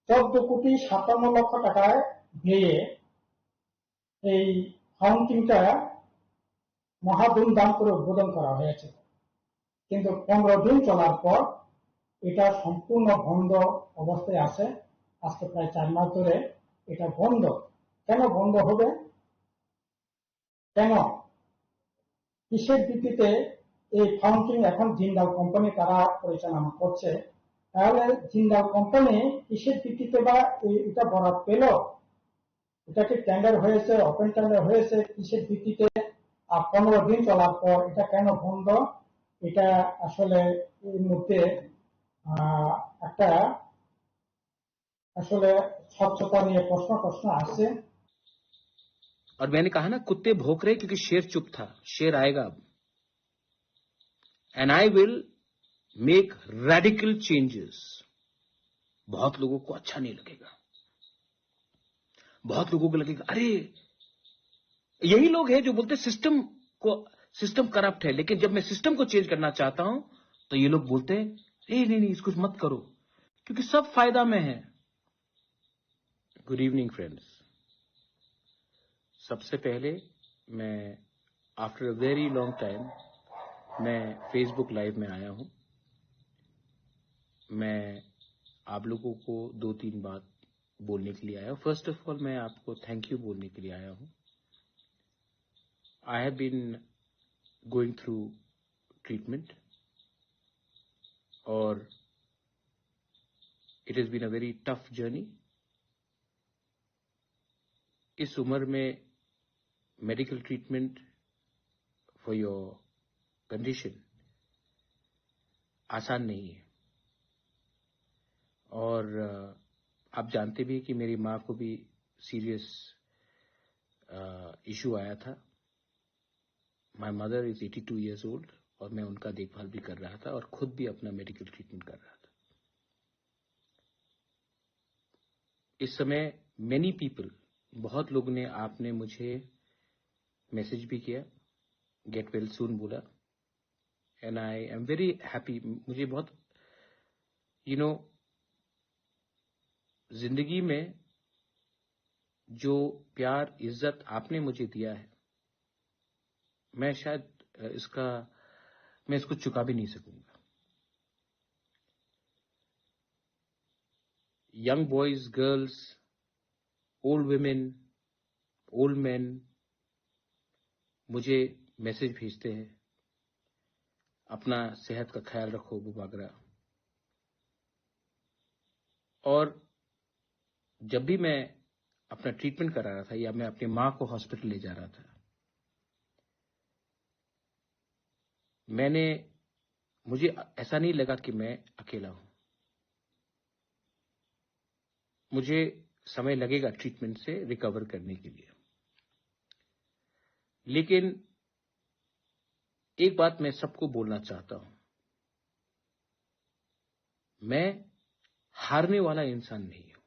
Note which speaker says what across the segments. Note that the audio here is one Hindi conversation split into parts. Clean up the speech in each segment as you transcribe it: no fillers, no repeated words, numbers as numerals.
Speaker 1: 14,57,00,000 টাকায় ব্যয়ে এই ফাউন্টেনটা মহা ধুমধাম করে উদ্বোধন করা হয়েছে, কিন্তু 15 দিন চলার পর এটা সম্পূর্ণ বন্ধ অবস্থায় আছে। আজকে প্রায় 4 মাস ধরে এটা বন্ধ। কেন বন্ধ হবে? কেন? কিসের ভিত্তিতে এই ফাউন্টেন এখন জিন্দাল কোম্পানি তারা পরিচালনা করছে? তাহলে জিন্দাল কোম্পানি কিসের ভিত্তিতে বা এটা বরাদ পেল? এটা কি টেন্ডার হয়েছে, ওপেন টেন্ডার হয়েছে? কিসের ভিত্তিতে 15 দিন চলার পর এটা কেন বন্ধ? এটা আসলে এর মধ্যে একটা আসলে স্বচ্ছতা নিয়ে প্রশ্ন আসছে।
Speaker 2: और मैंने कहा ना, कुत्ते भौंक रहे क्योंकि शेर चुप था। शेर आएगा अब, and I will make radical changes. बहुत लोगों को अच्छा नहीं लगेगा, बहुत लोगों को लगेगा अरे, यही लोग हैं जो बोलते सिस्टम करप्ट है, लेकिन जब मैं सिस्टम को चेंज करना चाहता हूं तो ये लोग बोलते हैं नहीं इसको मत करो, क्योंकि सब फायदा में है। Good evening friends. सबसे पहले मैं after a very long time मैं फेसबुक लाइव में आया हूं। मैं आप लोगों को 2-3 बात बोलने के लिए आया हूं। फर्स्ट ऑफ ऑल मैं आपको थैंक यू बोलने के लिए आया हूं। I have been going through treatment और it has been a very tough journey. इस उम्र में medical treatment for your condition आसान नहीं है, और आप जानते भी कि मेरी माँ को भी सीरियस इशू आया था। My mother is 82 years old और मैं उनका देखभाल भी कर रहा था और खुद भी अपना मेडिकल ट्रीटमेंट कर रहा था। इस समय मेनी पीपल, बहुत लोगों ने, आपने मुझे मैसेज भी किया, गेट वेल सून बोला, and I am very happy. मुझे बहुत जिंदगी में जो प्यार इज्जत आपने मुझे दिया है, मैं शायद मैं इसको चुका भी नहीं सकूंगा। Young boys, girls, old women, old man मुझे मैसेज भेजते हैं, अपना सेहत का ख्याल रखो वगैरह। और जब भी मैं अपना ट्रीटमेंट करा रहा था या मैं अपनी माँ को हॉस्पिटल ले जा रहा था, मुझे ऐसा नहीं लगा कि मैं अकेला हूं। मुझे समय लगेगा ट्रीटमेंट से रिकवर करने के लिए, लेकिन एक बात मैं सबको बोलना चाहता हूं, मैं हारने वाला इंसान नहीं हूं।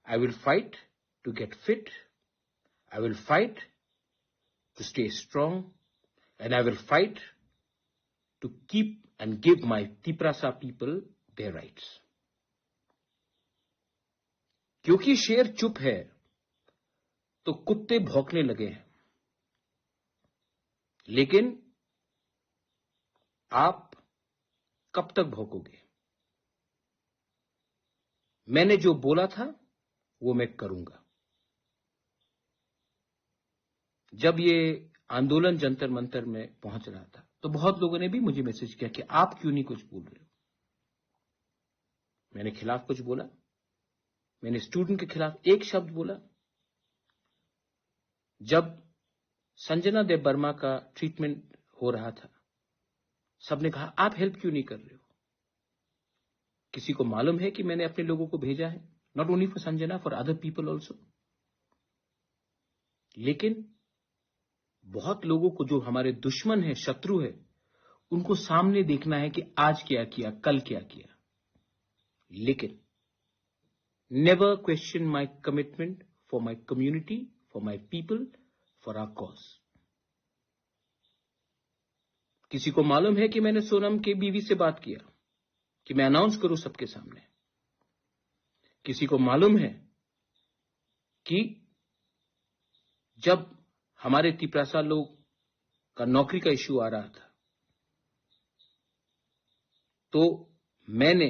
Speaker 2: I will fight to get fit, I will fight to stay strong, and I will fight to keep and give my Tiprasa people their rights. क्योंकि शेर चुप है तो कुत्ते भौंकने लगे हैं, लेकिन आप कब तक भौंकोगे? मैंने जो बोला था वो मैं करूंगा। जब ये आंदोलन जंतर मंतर में पहुंच रहा था तो बहुत लोगों ने भी मुझे मैसेज किया कि आप क्यों नहीं कुछ बोल रहे हो। मैंने खिलाफ कुछ बोला? मैंने स्टूडेंट के खिलाफ एक शब्द बोला? जब संजना देव बर्मा का ट्रीटमेंट हो रहा था, सबने कहा आप हेल्प क्यों नहीं कर रहे हो? किसी को मालूम है कि मैंने अपने लोगों को भेजा है, not only for Sanjana, for other people also. लेकिन बहुत लोगों को, जो हमारे दुश्मन है, शत्रु है, उनको सामने देखना है कि आज क्या किया, कल क्या किया। लेकिन never question my commitment for my community, for my people, for our cause. किसी को मालूम है कि मैंने सोनम के बीवी से बात किया कि मैं अनाउंस करूं सबके सामने, किसी को मालूम है कि जब हमारे तिपरासा लोग का नौकरी का इश्यू आ रहा था तो मैंने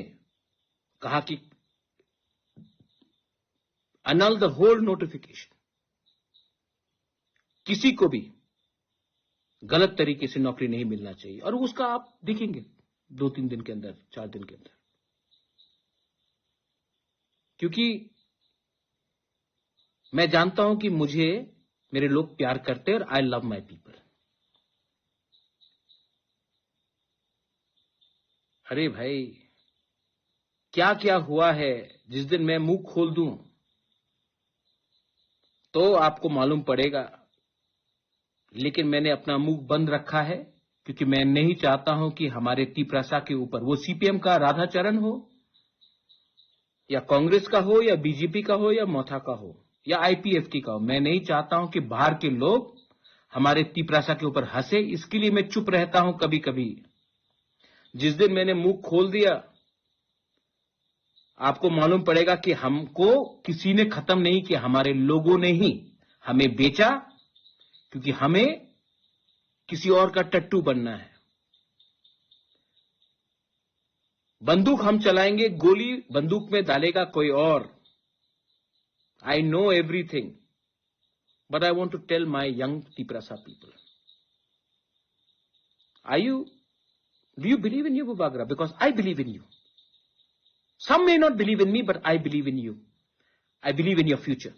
Speaker 2: कहा कि annul द होल नोटिफिकेशन, किसी को भी गलत तरीके से नौकरी नहीं मिलना चाहिए। और उसका आप देखेंगे 2-3 दिन के अंदर, 4 दिन के अंदर, क्योंकि मैं जानता हूं कि मुझे मेरे लोग प्यार करते हैं और आई लव माई पीपल। अरे भाई, क्या क्या हुआ है, जिस दिन मैं मुंह खोल दूं तो आपको मालूम पड़ेगा। लेकिन मैंने अपना मुंह बंद रखा है क्योंकि मैं नहीं चाहता हूं कि हमारे तिपरासा के ऊपर, वो सीपीएम का राधाचरण हो या कांग्रेस का हो या बीजेपी का हो या मोथा का हो या आईपीएफटी का हो, मैं नहीं चाहता हूं कि बाहर के लोग हमारे तिपरासा के ऊपर हंसे। इसके लिए मैं चुप रहता हूं कभी कभी। जिस दिन मैंने मुंह खोल दिया, आपको मालूम पड़ेगा कि हमको किसी ने खत्म नहीं किया, हमारे लोगों ने ही हमें बेचा, क्योंकि हमें किसी और का टट्टू बनना है। बंदूक हम चलाएंगे, गोली बंदूक में डालेगा कोई और। I know everything, but I want to tell my young Tiprasa people, do you believe in you, Bubagra? Because I believe in you. Some may not believe in me, but I believe in you. I believe in your future.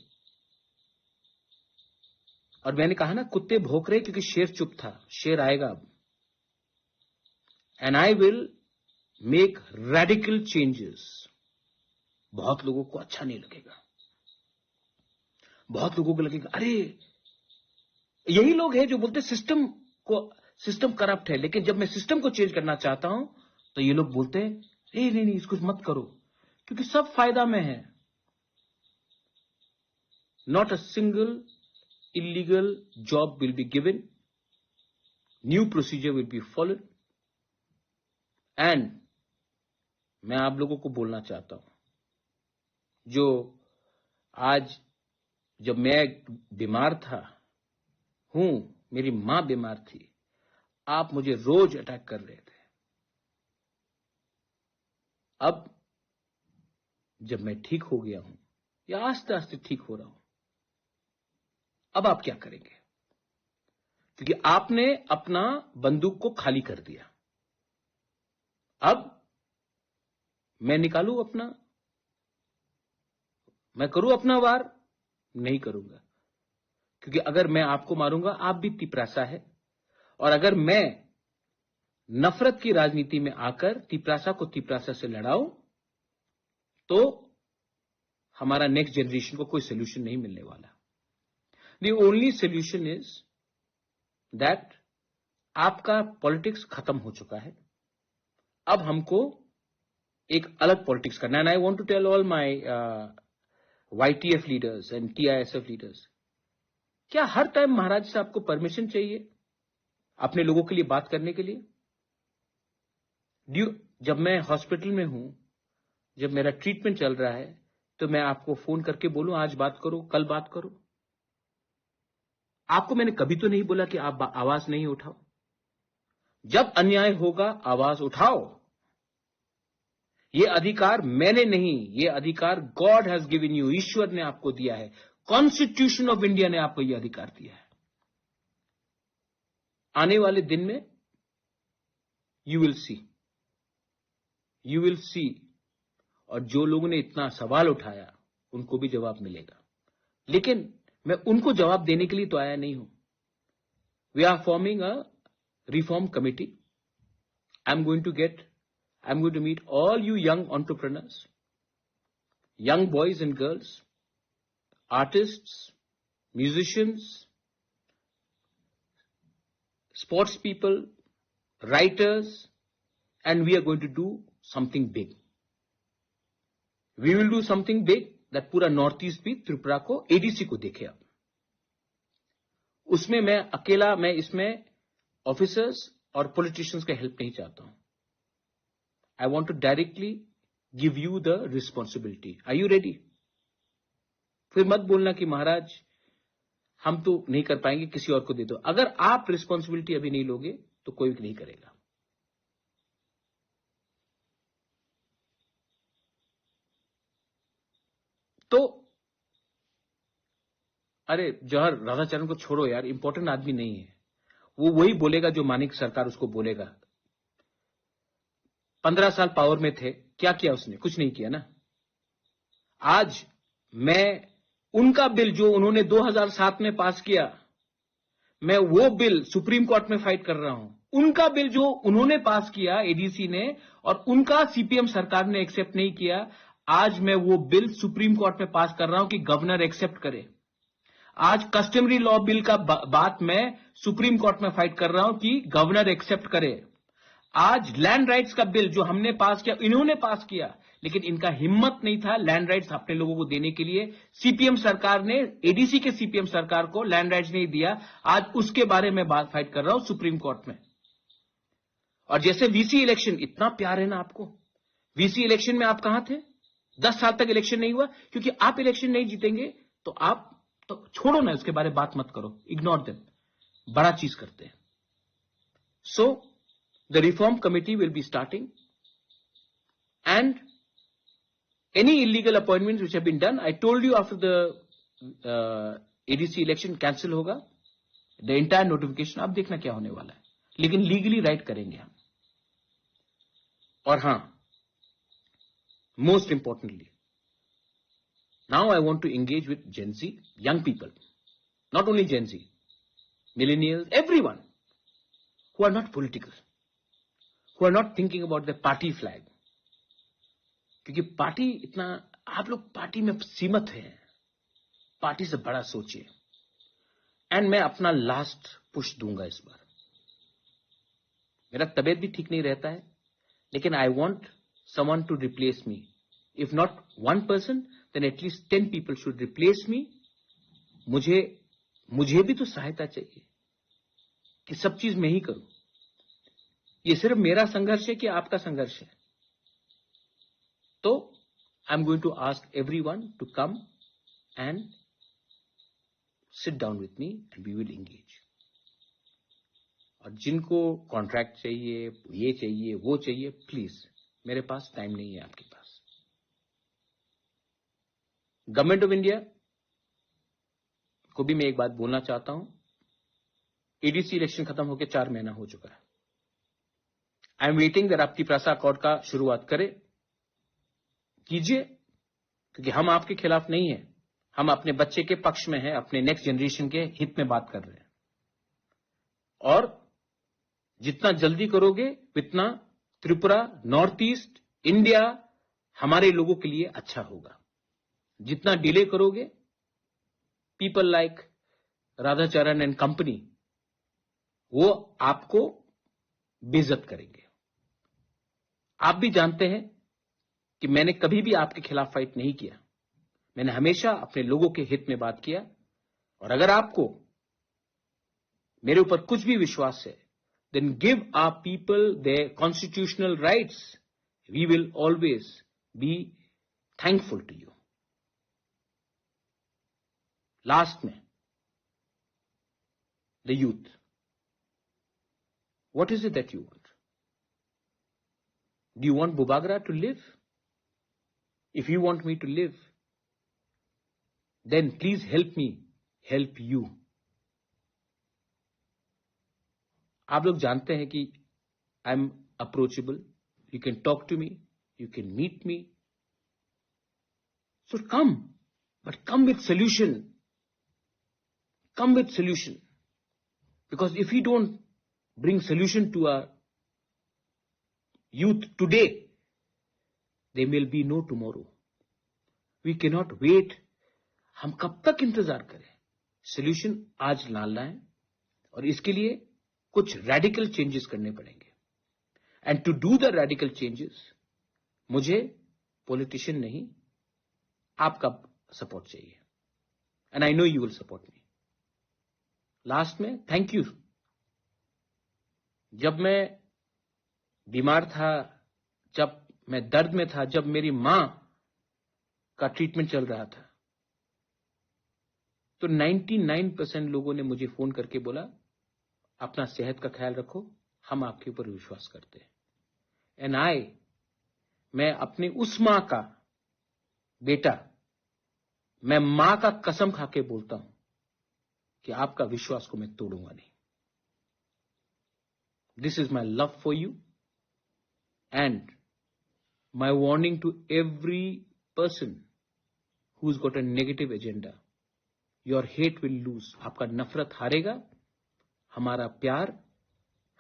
Speaker 2: और मैंने कहा ना, कुत्ते भौंक रहे क्योंकि शेर चुप था। शेर आएगा अब। And I will make radical changes. बहुत लोगों को अच्छा नहीं लगेगा, बहुत लोगों को लगेगा अरे, यही लोग हैं जो बोलते सिस्टम करप्ट है। लेकिन जब मैं सिस्टम को चेंज करना चाहता हूं तो ये लोग बोलते हैं नहीं, इसको मत करो, क्योंकि सब फायदा में है। Not a single illegal job will be given, new procedure will be followed, and मैं आप लोगों को बोलना चाहता हूं, जो आज जब मैं बीमार था, मेरी मां बीमार थी, आप मुझे रोज अटैक कर रहे थे। अब जब मैं ठीक हो गया हूं या आस्ते आस्ते ठीक हो रहा हूं, अब आप क्या करेंगे? क्योंकि आपने अपना बंदूक को खाली कर दिया। अब मैं निकालूं अपना, मैं करूं अपना वार? नहीं करूंगा, क्योंकि अगर मैं आपको मारूंगा, आप भी तिपरासा है। और अगर मैं नफरत की राजनीति में आकर तिपरासा को तिपरासा से लड़ाऊं तो हमारा नेक्स्ट जनरेशन को कोई सोल्यूशन नहीं मिलने वाला। The only solution is that आपका पॉलिटिक्स खत्म हो चुका है, अब हमको एक अलग पॉलिटिक्स करना है। And I want to tell all my YTF leaders and TISF leaders, क्या हर टाइम महाराज से आपको परमिशन चाहिए अपने लोगों के लिए बात करने के लिए? जब मैं हॉस्पिटल में हूं, जब मेरा ट्रीटमेंट चल रहा है, तो मैं आपको फोन करके बोलूं आज बात करो, कल बात करो? आपको मैंने कभी तो नहीं बोला कि आप आवाज नहीं उठाओ। जब अन्याय होगा आवाज उठाओ। ये अधिकार मैंने नहीं, ये अधिकार गॉड हैज गिवन यू, ईश्वर ने आपको दिया है, कॉन्स्टिट्यूशन ऑफ इंडिया ने आपको यह अधिकार दिया है। आने वाले दिन में यू विल सी, और जो लोगों ने इतना सवाल उठाया उनको भी जवाब मिलेगा। लेकिन मैं उनको जवाब देने के लिए तो आया नहीं हूं। We are forming a reform committee. I am going to meet all you young entrepreneurs, young boys and girls, artists, musicians, sports people, writers, and we are going to do something big. We will do something big that पूरा नॉर्थ ईस्ट भी त्रिपुरा को, एडीसी को देखे। अब उसमें मैं इसमें ऑफिसर्स और पॉलिटिशियंस का हेल्प नहीं चाहता हूं। I want to directly give you the responsibility. Are you ready? फिर मत बोलना कि महाराज हम तो नहीं कर पाएंगे, किसी और को दे दो। अगर आप रिस्पॉन्सिबिलिटी अभी नहीं लोगे तो कोई भी नहीं करेगा। तो अरे जौहर राधाचरण को छोड़ो यार, इंपॉर्टेंट आदमी नहीं है वो, वही बोलेगा जो मानिक सरकार उसको बोलेगा। 15 साल पावर में थे, क्या किया उसने? कुछ नहीं किया ना। आज मैं उनका बिल जो उन्होंने 2007 में पास किया, मैं वो बिल सुप्रीम कोर्ट में फाइट कर रहा हूं। उनका बिल जो उन्होंने पास किया एडीसी ने, और उनका सीपीएम सरकार ने एक्सेप्ट नहीं किया, आज मैं वो बिल सुप्रीम कोर्ट में पास कर रहा हूं कि गवर्नर एक्सेप्ट करे। आज कस्टमरी लॉ बिल का बात मैं सुप्रीम कोर्ट में फाइट कर रहा हूं कि गवर्नर एक्सेप्ट करे। आज लैंड राइट्स का बिल जो हमने पास किया, इन्होंने पास किया, लेकिन इनका हिम्मत नहीं था लैंड राइट्स अपने लोगों को देने के लिए। सीपीएम सरकार ने, एडीसी के सीपीएम सरकार को लैंड राइट्स नहीं दिया। आज उसके बारे में बात फाइट कर रहा हूं सुप्रीम कोर्ट में। और जैसे वीसी इलेक्शन, इतना प्यार है ना आपको, वीसी इलेक्शन में आप कहां थे? 10 साल तक इलेक्शन नहीं हुआ, क्योंकि आप इलेक्शन नहीं जीतेंगे तो आप तो छोड़ो ना, उसके बारे में बात मत करो, इग्नोर देम। बड़ा चीज करते हैं। So the reform committee will be starting, and any illegal appointments which have been done, I told you after the ADC election cancel होगा, the entire notification। आप देखना क्या होने वाला है, लेकिन लीगली राइट करेंगे हम। और हां, most importantly, now I want to engage with Gen Z, young people, not only Gen Z, millennials, everyone who are not political, who are not thinking about the party flag, क्योंकि पार्टी इतना, आप लोग पार्टी में सीमित हैं, पार्टी से बड़ा सोचिए। एंड मैं अपना लास्ट पुश दूंगा इस बार। मेरा तबीयत भी ठीक नहीं रहता है, लेकिन I want someone to replace me. If not 1 person, then at least 10 people should replace me. मुझे भी तो सहायता चाहिए कि सब चीज मैं ही करूं। ये सिर्फ मेरा संघर्ष है कि आपका संघर्ष है? तो I am going to ask everyone to come and sit down with me and we will engage. और जिनको कॉन्ट्रैक्ट चाहिए, ये चाहिए, वो चाहिए, प्लीज, मेरे पास टाइम नहीं है आपके पास। गवर्नमेंट ऑफ इंडिया को भी मैं एक बात बोलना चाहता हूं। एडीसी इलेक्शन खत्म होकर 4 महीना हो चुका है। आई एम वेटिंग दैट आपकी प्रासा अकॉर्ड का शुरुआत करे, कीजिए, क्योंकि हम आपके खिलाफ नहीं है, हम अपने बच्चे के पक्ष में हैं, अपने नेक्स्ट जनरेशन के हित में बात कर रहे हैं। और जितना जल्दी करोगे उतना त्रिपुरा, नॉर्थ ईस्ट इंडिया हमारे लोगों के लिए अच्छा होगा। जितना डिले करोगे, people like Radhacharan and company वो आपको बेइज्जत करेंगे। आप भी जानते हैं कि मैंने कभी भी आपके खिलाफ फाइट नहीं किया, मैंने हमेशा अपने लोगों के हित में बात किया। और अगर आपको मेरे ऊपर कुछ भी विश्वास है, then give our people their constitutional rights, we will always be thankful to you. Last में, the youth, what is it that you want? Do you want बुबागरा to live? If you want me to live, then please help me help you. आप लोग जानते हैं कि I am approachable. You can talk to me. You can meet me. So come, but come with solution. Come with solution. Because if we don't bring solution to our youth today, there will be no tomorrow. We cannot wait. हम कब तक इंतजार करें? सोल्यूशन आज लाना है, और इसके लिए कुछ रेडिकल चेंजेस करने पड़ेंगे। And to do the radical changes, मुझे पॉलिटिशियन नहीं, आपका सपोर्ट चाहिए। And I know you will support me. Last में थैंक यू। जब मैं बीमार था, जब मैं दर्द में था जब मेरी मां का ट्रीटमेंट चल रहा था, तो 99% लोगों ने मुझे फोन करके बोला, अपना सेहत का ख्याल रखो, हम आपके ऊपर विश्वास करते हैं। एंड मैं अपनी उस मां का बेटा, मैं मां का कसम खा के बोलता हूं कि आपका विश्वास को मैं तोड़ूंगा नहीं। This is my love for you and my warning to every person who is got a negative agenda, your hate will lose. आपका नफरत हारेगा, हमारा प्यार,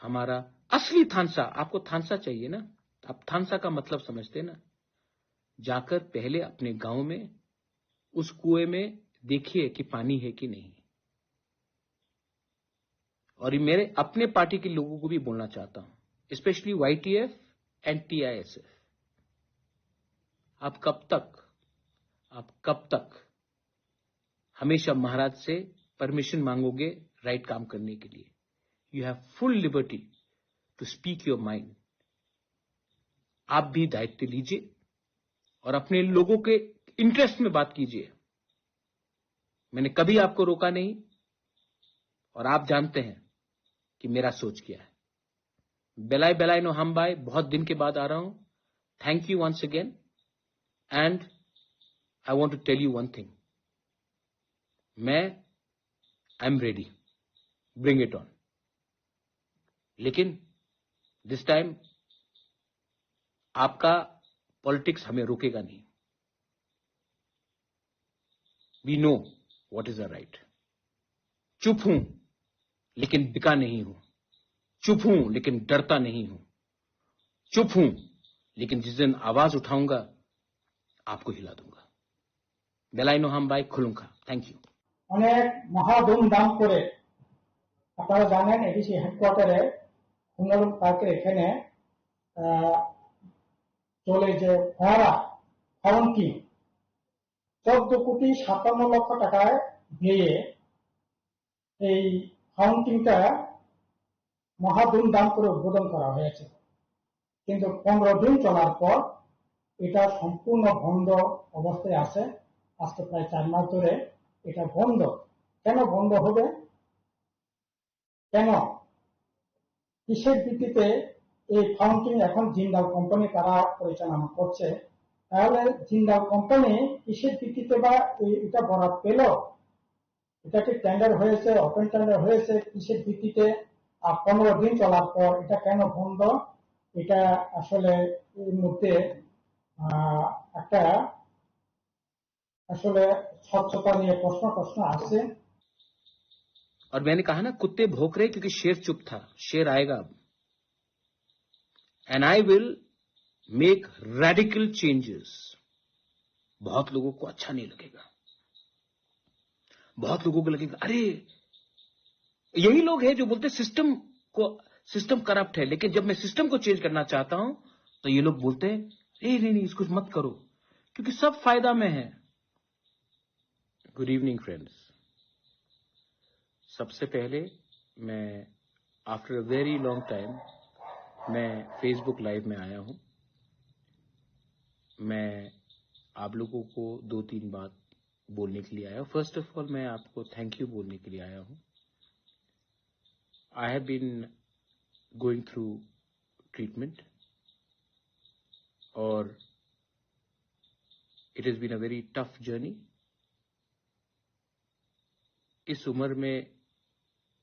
Speaker 2: हमारा असली थानसा, आपको थानसा चाहिए ना, आप थानसा का मतलब समझते ना, जाकर पहले अपने गांव में उस कुएं में देखिए कि पानी है कि नहीं। और ये मेरे अपने पार्टी के लोगों को भी बोलना चाहता हूं, स्पेशली YTF एंड TISF, आप कब तक हमेशा महाराज से परमिशन मांगोगे राइट काम करने के लिए? You have full liberty to speak your mind. आप भी दायित्व लीजिए और अपने लोगों के इंटरेस्ट में बात कीजिए। मैंने कभी आपको रोका नहीं और आप जानते हैं कि मेरा सोच क्या है। बेलाई नो हम बाय, बहुत दिन के बाद आ रहा हूं। Thank you once again and I want to tell you one thing, I am ready, bring it on. लेकिन दिस टाइम आपका पॉलिटिक्स हमें रोकेगा नहीं। We know what is the right. चुप हूं लेकिन बिका नहीं हूं, चुप हूं लेकिन डरता नहीं हूं, चुप हूं लेकिन जिस दिन आवाज उठाऊंगा आपको हिला दूंगा। बेलाई नो हम बाय, खुलुंखा। Thank you.
Speaker 1: অনেক মহা ধুমধাম করে আপনারা জানেন এডিসি হেডকোয়ার্টারে সুন্দরবন পার্কের এখানে চলে যে ফোয়ারা ফাউন্টিন 14,57,00,000 টাকায় দিয়ে এই ফাউন্টিনটা মহা ধুমধাম করে উদ্বোধন করা হয়েছে, কিন্তু 15 দিন চলার পর এটা সম্পূর্ণ বন্ধ অবস্থায় আছে। আজকে প্রায় 4 মাস ধরে এটা বন্ধ। কেন বন্ধ হবে? কেন, কিসের ভিত্তিতে এই ফাউন্টেন এখন জিন্দাল কোম্পানি তারা পরিচালনা করছে? তাহলে জিন্দাল কোম্পানি কিসের ভিত্তিতে বা এটা বরাদ পেল? এটা কি টেন্ডার হয়েছে, ওপেন টেন্ডার হয়েছে, কিসের ভিত্তিতে? 15 দিন চলার পর এটা কেন বন্ধ? এটা আসলে এই মুহূর্তে একটা আসলে স্বচ্ছতা নিয়ে প্রশ্ন আসছে।
Speaker 2: और मैंने कहा ना, कुत्ते भौंक रहे क्योंकि शेर चुप था। शेर आएगा अब and I will make radical changes. बहुत लोगों को अच्छा नहीं लगेगा, बहुत लोगों को लगेगा अरे, यही लोग हैं जो बोलते सिस्टम करप्ट है, लेकिन जब मैं सिस्टम को चेंज करना चाहता हूं तो ये लोग बोलते हैं नहीं इसको मत करो, क्योंकि सब फायदा में है। Good evening friends. सबसे पहले मैं after a very long time मैं फेसबुक लाइव में आया हूं। मैं आप लोगों को 2-3 बात बोलने के लिए आया हूं। फर्स्ट ऑफ ऑल मैं आपको थैंक यू बोलने के लिए आया हूं। I have been going through treatment और it has been a very tough journey. इस उम्र में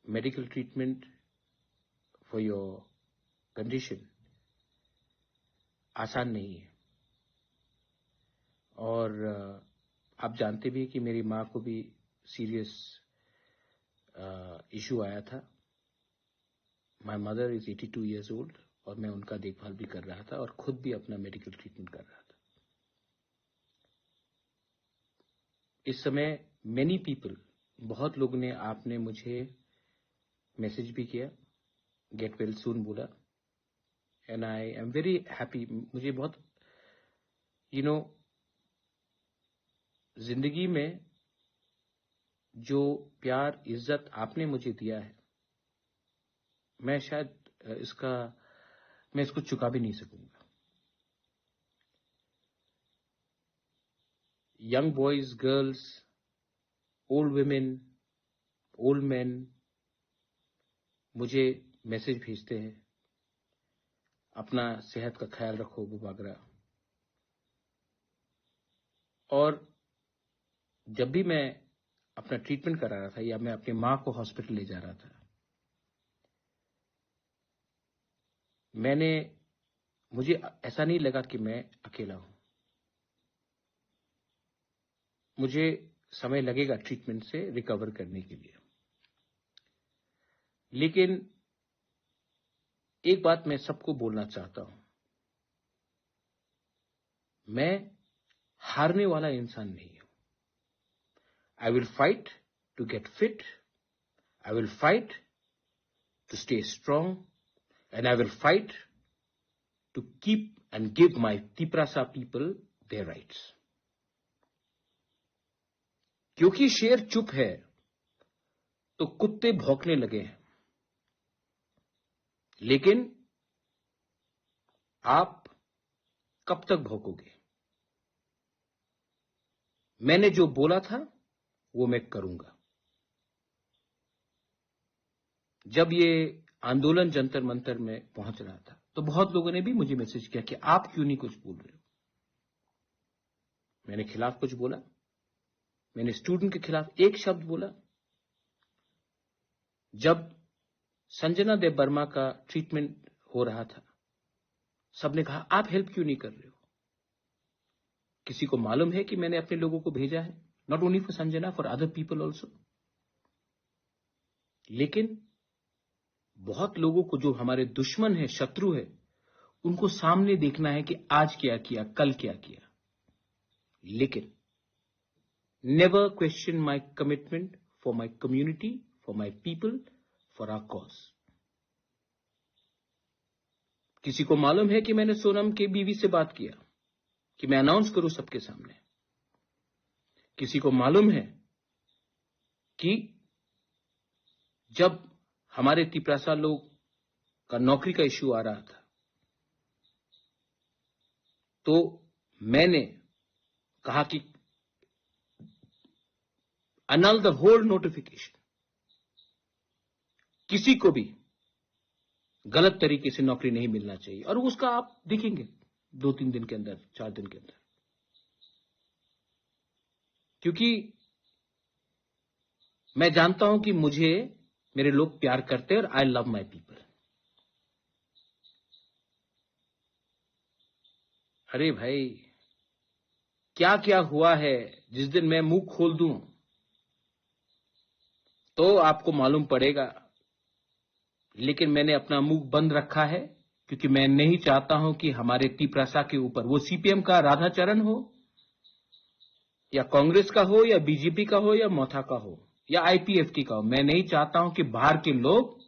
Speaker 2: medical treatment for your condition आसान नहीं है, और आप जानते भी कि मेरी माँ को भी सीरियस इशू आया था। My mother is 82 years old और मैं उनका देखभाल भी कर रहा था और खुद भी अपना मेडिकल ट्रीटमेंट कर रहा था। इस समय मेनी पीपल, बहुत लोगों ने, आपने मुझे मैसेज भी किया, गेट वेल सून बोला, and I am very happy. मुझे बहुत जिंदगी में जो प्यार इज्जत आपने मुझे दिया है, मैं शायद मैं इसको चुका भी नहीं सकूंगा। young boys, girls, old women, old men मुझे मैसेज भेजते हैं, अपना सेहत का ख्याल रखो बुबागरा। और जब भी मैं अपना ट्रीटमेंट करा रहा था या मैं अपनी माँ को हॉस्पिटल ले जा रहा था, मुझे ऐसा नहीं लगा कि मैं अकेला हूं। मुझे समय लगेगा ट्रीटमेंट से रिकवर करने के लिए, लेकिन एक बात मैं सबको बोलना चाहता हूं, मैं हारने वाला इंसान नहीं हूं। I will fight to get fit, I will fight to stay strong, and I will fight to keep and give my Tiprasa people their rights. क्योंकि शेर चुप है तो कुत्ते भौंकने लगे हैं, लेकिन आप कब तक भौंकोगे? मैंने जो बोला था वो मैं करूंगा। जब ये आंदोलन जंतर मंतर में पहुंच रहा था तो बहुत लोगों ने भी मुझे मैसेज किया कि आप क्यों नहीं कुछ बोल रहे हो। मैंने खिलाफ कुछ बोला? मैंने स्टूडेंट के खिलाफ एक शब्द बोला? जब संजना देव बर्मा का ट्रीटमेंट हो रहा था, सबने कहा आप हेल्प क्यों नहीं कर रहे हो? किसी को मालूम है कि मैंने अपने लोगों को भेजा है, not only for Sanjana, for other people also. लेकिन बहुत लोगों को, जो हमारे दुश्मन है, शत्रु है, उनको सामने देखना है कि आज क्या किया, कल क्या किया। लेकिन never question my commitment for my community, for my people, for our cause. किसी को मालूम है कि मैंने सोनम की बीवी से बात किया कि मैं अनाउंस करूं सबके सामने। किसी को मालूम है कि जब हमारे तिपरासा लोग का नौकरी का इश्यू आ रहा था तो मैंने कहा कि annul the whole notification। किसी को भी गलत तरीके से नौकरी नहीं मिलना चाहिए, और उसका आप देखेंगे 2-3 दिन के अंदर, 4 दिन के अंदर। क्योंकि मैं जानता हूं कि मुझे मेरे लोग प्यार करते हैं और आई लव माई पीपल। अरे भाई, क्या क्या हुआ है, जिस दिन मैं मुंह खोल दूं तो आपको मालूम पड़ेगा। लेकिन मैंने अपना मुंह बंद रखा है क्योंकि मैं नहीं चाहता हूं कि हमारे तिपरासा के ऊपर, वो सीपीएम का राधाचरण हो या कांग्रेस का हो या बीजेपी का हो या मोथा का हो या आईपीएफटी का हो, मैं नहीं चाहता हूं कि बाहर के लोग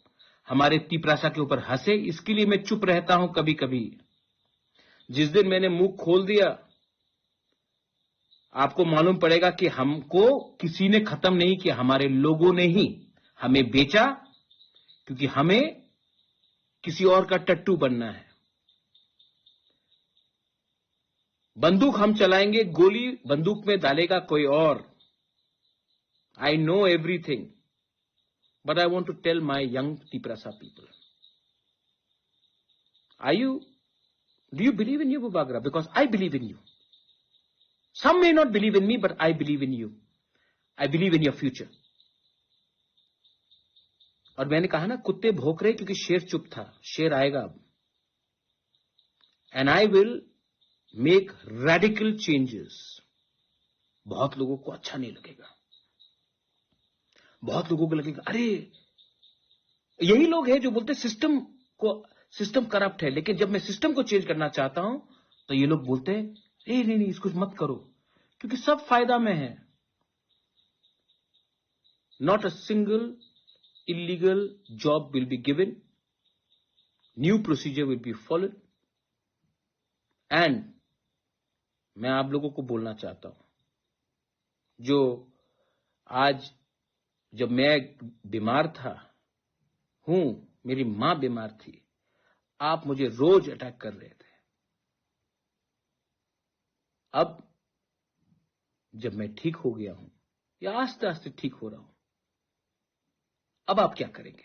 Speaker 2: हमारे तिपरासा के ऊपर हंसे। इसके लिए मैं चुप रहता हूं कभी कभी। जिस दिन मैंने मुंह खोल दिया, आपको मालूम पड़ेगा कि हमको किसी ने खत्म नहीं किया, हमारे लोगों ने ही हमें बेचा, क्योंकि हमें किसी और का टट्टू बनना है। बंदूक हम चलाएंगे, गोली बंदूक में डालेगा कोई और। I know everything, but I want to tell my young Tiprasa people, do you believe in you, Bubagra? Because I believe in you. Some may not believe in me, but I believe in you. I believe in your future. और मैंने कहा ना, कुत्ते भौंक रहे क्योंकि शेर चुप था। शेर आएगा अब। And I will make radical changes. बहुत लोगों को अच्छा नहीं लगेगा, बहुत लोगों को लगेगा अरे, यही लोग हैं जो बोलते सिस्टम करप्ट है। लेकिन जब मैं सिस्टम को चेंज करना चाहता हूं तो ये लोग बोलते हैं नहीं, इसको मत करो, क्योंकि सब फायदा में है। Not a single illegal job will be given, new procedure will be followed। and मैं आप लोगों को बोलना चाहता हूं, जो आज, जब मैं बीमार हूं, मेरी मां बीमार थी, आप मुझे रोज अटैक कर रहे थे। अब जब मैं ठीक हो गया हूं या आस्ते आस्ते ठीक हो रहा हूं, अब आप क्या करेंगे?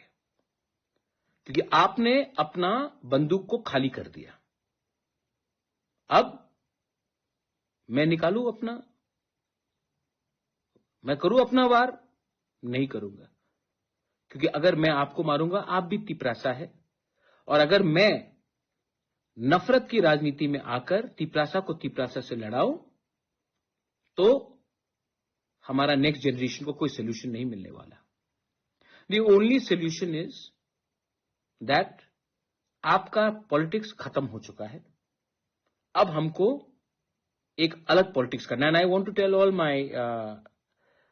Speaker 2: क्योंकि आपने अपना बंदूक को खाली कर दिया। अब मैं निकालूं अपना, मैं करूं अपना वार? नहीं करूंगा, क्योंकि अगर मैं आपको मारूंगा, आप भी तिपरासा है, और अगर मैं नफरत की राजनीति में आकर तिपरासा को तिपरासा से लड़ाऊं, तो हमारा नेक्स्ट जनरेशन को कोई सोल्यूशन नहीं मिलने वाला। The only solution is that आपका पॉलिटिक्स खत्म हो चुका है, अब हमको एक अलग पॉलिटिक्स करना है। And I want to tell all my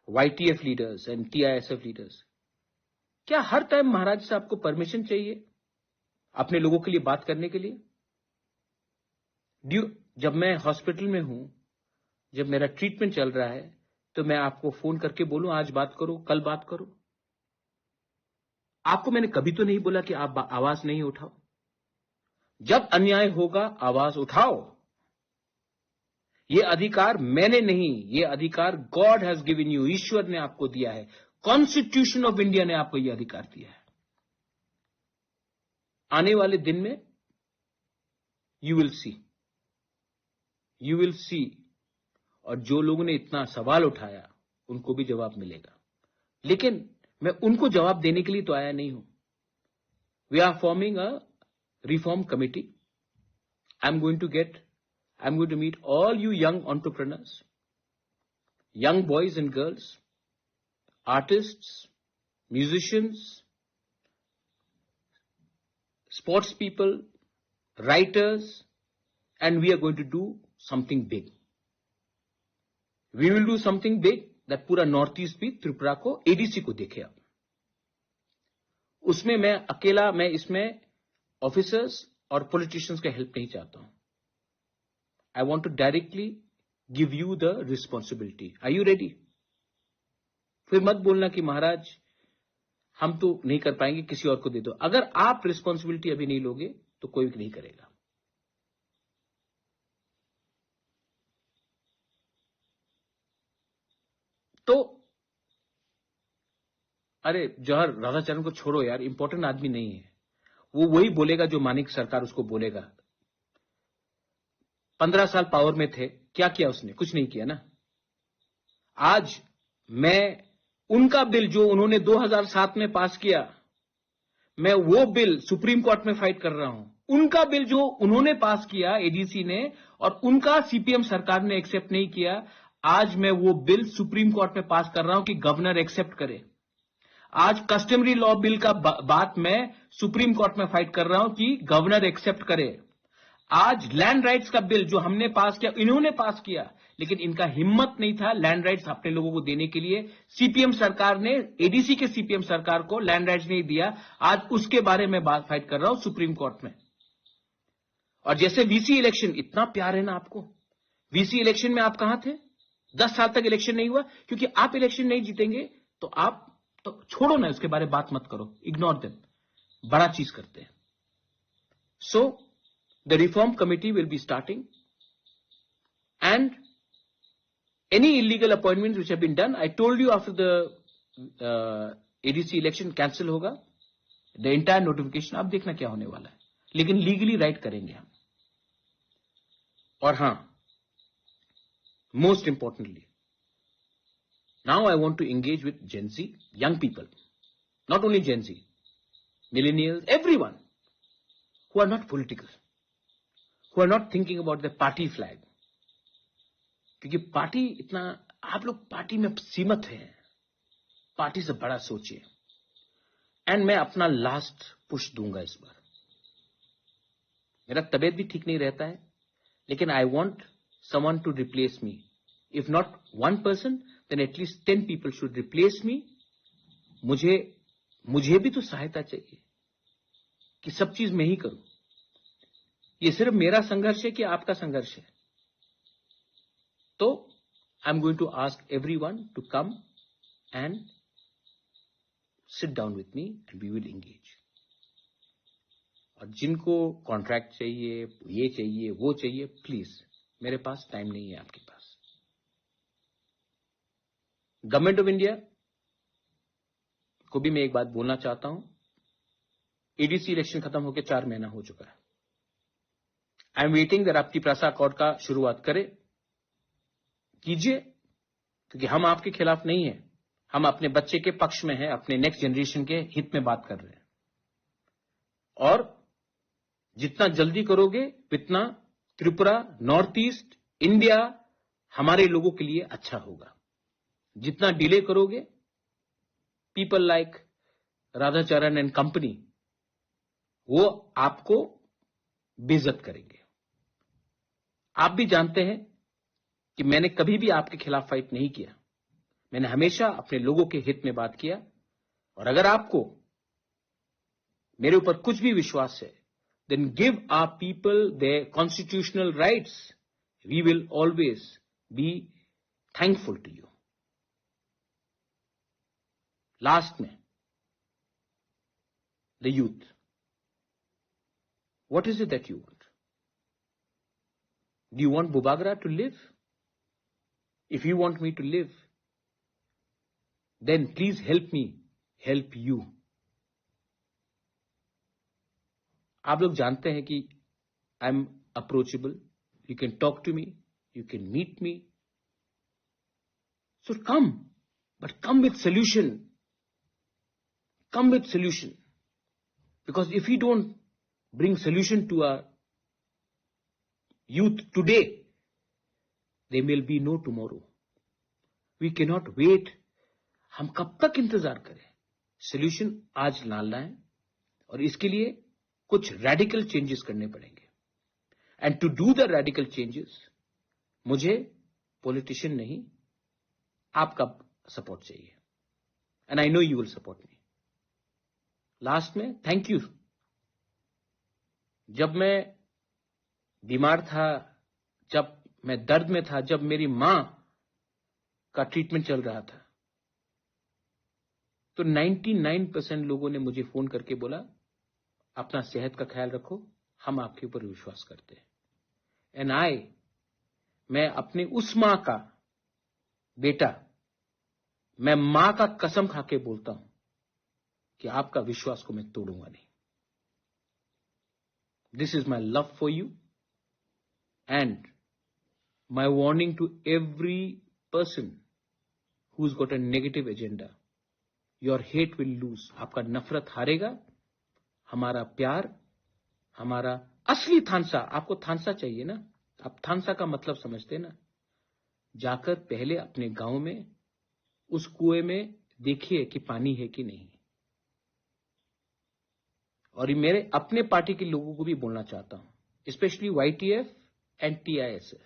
Speaker 2: YTF leaders and TISF leaders, क्या हर टाइम महाराज से आपको परमिशन चाहिए अपने लोगों के लिए बात करने के लिए? जब मैं हॉस्पिटल में हूं, जब मेरा ट्रीटमेंट चल रहा है, तो मैं आपको फोन करके बोलूं आज बात करो, कल बात करो? आपको मैंने कभी तो नहीं बोला कि आप आवाज नहीं उठाओ। जब अन्याय होगा आवाज उठाओ। ये अधिकार मैंने नहीं, ये अधिकार गॉड हैज गिवन यू, ईश्वर ने आपको दिया है, कॉन्स्टिट्यूशन ऑफ इंडिया ने आपको यह अधिकार दिया है। आने वाले दिन में यू विल सी, और जो लोगों ने इतना सवाल उठाया उनको भी जवाब मिलेगा। लेकिन मैं उनको जवाब देने के लिए तो आया नहीं हूं। We are forming a reform committee. I am going to meet all you young entrepreneurs, young boys and girls, artists, musicians, sports people, writers, and we are going to do something big. We will do something big that पूरा नॉर्थ ईस्ट भी त्रिपुरा को, ADC को देखे। अब उसमें मैं इसमें ऑफिसर्स और पॉलिटिशियंस का हेल्प नहीं चाहता हूं। I want to directly give you the responsibility. Are you ready? फिर मत बोलना कि महाराज हम तो नहीं कर पाएंगे, किसी और को दे दो। अगर आप रिस्पॉन्सिबिलिटी अभी नहीं लोगे तो कोई नहीं करेगा। तो अरे जौहर राधाचरण को छोड़ो यार, इंपॉर्टेंट आदमी नहीं है वो। वही बोलेगा जो मानिक सरकार उसको बोलेगा। 15 साल पावर में थे, क्या किया उसने? कुछ नहीं किया ना। आज मैं उनका बिल जो उन्होंने 2007 में पास किया, मैं वो बिल सुप्रीम कोर्ट में फाइट कर रहा हूं। उनका बिल जो उन्होंने पास किया ADC ने, और उनका CPM सरकार ने एक्सेप्ट नहीं किया, आज मैं वो बिल सुप्रीम कोर्ट में पास कर रहा हूं कि गवर्नर एक्सेप्ट करे। आज कस्टमरी लॉ बिल का बात मैं सुप्रीम कोर्ट में फाइट कर रहा हूं कि गवर्नर एक्सेप्ट करे। आज लैंड राइट्स का बिल जो हमने पास किया, इन्होंने पास किया, लेकिन इनका हिम्मत नहीं था लैंड राइट्स अपने लोगों को देने के लिए। CPM सरकार ने, ADC के CPM सरकार को लैंड राइट्स नहीं दिया। आज उसके बारे में बात फाइट कर रहा हूं सुप्रीम कोर्ट में। और जैसे VC इलेक्शन, इतना प्यार है ना आपको। VC इलेक्शन में आप कहां थे? 10 साल तक इलेक्शन नहीं हुआ, क्योंकि आप इलेक्शन नहीं जीतेंगे तो आप तो छोड़ो ना, उसके बारे में बात मत करो, इग्नोर देम। बड़ा चीज करते हैं। सो the reform committee will be starting, and any illegal appointments which have been done, I told you after the ADC election cancel होगा, the entire notification। आप देखना क्या होने वाला है, लेकिन लीगली राइट करेंगे हम। और हां, most importantly, now I want to engage with Gen Z, young people, not only Gen Z, millennials, everyone who are not political, who are not thinking about the party flag। क्योंकि पार्टी इतना, आप लोग पार्टी में सीमित हैं, पार्टी से बड़ा सोचिए। एंड मैं अपना लास्ट पुश दूंगा इस बार। मेरा तबीयत भी ठीक नहीं रहता है, लेकिन I want someone to replace me. If not 1 person, then at least 10 people should replace me. मुझे भी तो सहायता चाहिए कि सब चीज मैं ही करूं। ये सिर्फ मेरा संघर्ष है कि आपका संघर्ष है? तो I am going to ask everyone to come and sit down with me and we will engage. और जिनको कॉन्ट्रैक्ट चाहिए, ये चाहिए, वो चाहिए, प्लीज, मेरे पास टाइम नहीं है आपके पास। गवर्नमेंट ऑफ इंडिया को भी मैं एक बात बोलना चाहता हूं। एडीसी इलेक्शन खत्म होकर 4 महीना हो चुका है। आई एम वेटिंग दैट आपकी प्रासा अकॉर्ड का शुरुआत कीजिए, क्योंकि हम आपके खिलाफ नहीं है, हम अपने बच्चे के पक्ष में हैं, अपने नेक्स्ट जनरेशन के हित में बात कर रहे हैं। और जितना जल्दी करोगे उतना त्रिपुरा, नॉर्थ ईस्ट इंडिया हमारे लोगों के लिए अच्छा होगा। जितना डिले करोगे, people like Radhacharan and company वो आपको बेइज्जत करेंगे। आप भी जानते हैं कि मैंने कभी भी आपके खिलाफ फाइट नहीं किया, मैंने हमेशा अपने लोगों के हित में बात किया। और अगर आपको मेरे ऊपर कुछ भी विश्वास है, then give our people their constitutional rights. We will always be thankful to you. Last में, the youth. What is it that you want? Do you want Bubagra to live? If you want me to live, then please help me help you. आप लोग जानते हैं कि I am approachable, you can talk to me, you can meet me, so come, but come with solution, because if you don't bring solution to our youth today, there will be no tomorrow. We can not wait. हम कब तक इंतजार करें? सोल्यूशन आज लाना है और इसके लिए कुछ रेडिकल चेंजेस करने पड़ेंगे। And to do the radical changes मुझे पॉलिटिशियन नहीं, आपका सपोर्ट चाहिए। And I know you will support me. Last में थैंक यू। जब मैं बीमार था, जब मैं दर्द में था, जब मेरी मां का ट्रीटमेंट चल रहा था, तो 99% लोगों ने मुझे फोन करके बोला अपना सेहत का ख्याल रखो, हम आपके ऊपर विश्वास करते हैं। एंड मैं अपने उस मां का बेटा, मैं मां का कसम खा के बोलता हूं कि आपका विश्वास को मैं तोड़ूंगा नहीं। This is my love for you and my warning to every person who is got a negative agenda. Your hate will lose. आपका नफरत हारेगा, हमारा प्यार, हमारा असली थानसा। आपको थानसा चाहिए ना? आप थानसा का मतलब समझते ना? जाकर पहले अपने गांव में उस कुएं में देखिए कि पानी है कि नहीं। और ये मेरे अपने पार्टी के लोगों को भी बोलना चाहता हूं, स्पेशली YTF एंड TISF।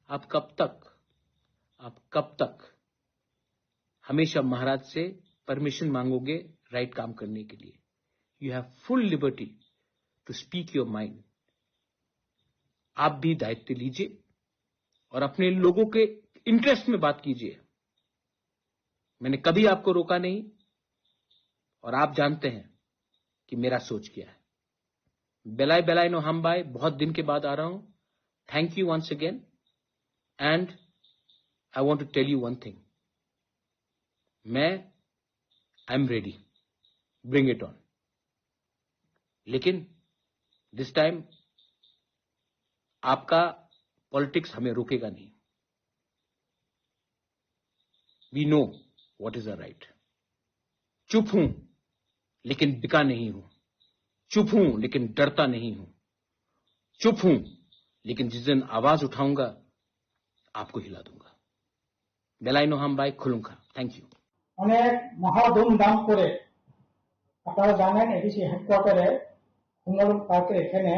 Speaker 2: आप कब तक हमेशा महाराज से परमिशन मांगोगे राइट काम करने के लिए? You have full liberty to speak your mind. आप भी दायित्व लीजिए और अपने लोगों के इंटरेस्ट में बात कीजिए। मैंने कभी आपको रोका नहीं और आप जानते हैं कि मेरा सोच क्या है। बेलाई नो हम बाय, बहुत दिन के बाद आ रहा हूं। Thank you once again and I want to tell you one thing. I am ready, bring it on. लेकिन दिस टाइम आपका पॉलिटिक्स हमें रोकेगा नहीं। We know what is the right. चुप हूं लेकिन बिका नहीं हूं, चुप हूं लेकिन डरता नहीं हूं, चुप हूं लेकिन जिस दिन आवाज उठाऊंगा आपको हिला दूंगा। बेलाइनो हम बाय खुलूंगा। Thank you.
Speaker 1: অনেক মহা ধুমধাম করে আপনারা জানেন এডিসি হেডকোয়ার্টারে হুঙ্গালুম পার্কের এখানে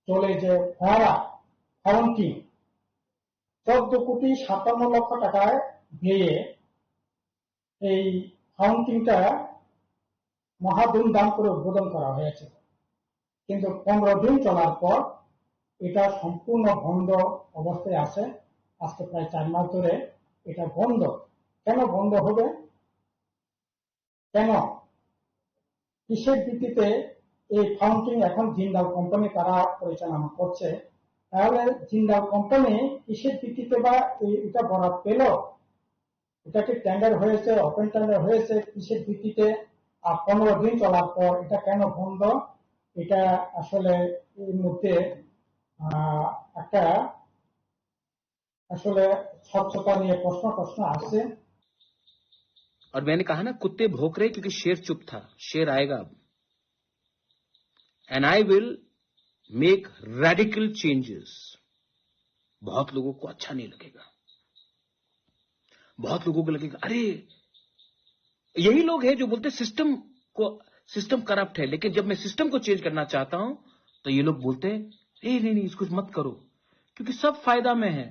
Speaker 1: চলে যে ফোয়ারা ফাউন্টিং 14,57,00,000 টাকায় দিয়ে এই ফাউন্টিংটা মহা ধুমধাম করে উদ্বোধন করা হয়েছে। কিন্তু 15 দিন চলার পর এটা সম্পূর্ণ বন্ধ অবস্থায় আছে। আজকে প্রায় 4 মাস ধরে এটা বন্ধ। কেন বন্ধ হবে? কেন? কিসের ভিত্তিতে এই ফাউন্টিং এখন জিন্দাল কোম্পানি তারা পরিচালনা করছে? তাহলে জিন্দাল কোম্পানি কিসের ভিত্তিতে বা এটা বরাদ পেল, এটা কি টেন্ডার হয়েছে, ওপেন টেন্ডার হয়েছে, কিসের ভিত্তিতে 15 দিন চলার পর এটা কেন বন্ধ, এটা আসলে এর মধ্যে একটা আসলে স্বচ্ছতা নিয়ে প্রশ্ন আসছে।
Speaker 2: और मैंने कहा ना, कुत्ते भौंक रहे क्योंकि शेर चुप था। शेर आएगा अब, and I will make radical changes. बहुत लोगों को अच्छा नहीं लगेगा, बहुत लोगों को लगेगा अरे, यही लोग हैं जो बोलते सिस्टम करप्ट है, लेकिन जब मैं सिस्टम को चेंज करना चाहता हूं तो ये लोग बोलते हैं नहीं इसको मत करो, क्योंकि सब फायदा में है।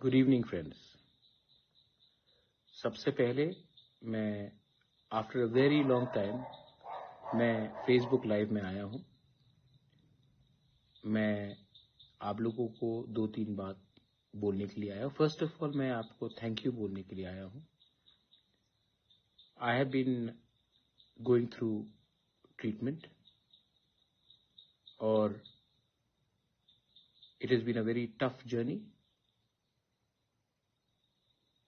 Speaker 2: Good evening friends. सबसे पहले मैं after a very long time मैं फेसबुक लाइव में आया हूं। मैं आप लोगों को 2-3 बात बोलने के लिए आया हूं। फर्स्ट ऑफ ऑल मैं आपको थैंक यू बोलने के लिए आया हूं। I have been going through treatment और it has been a very tough journey.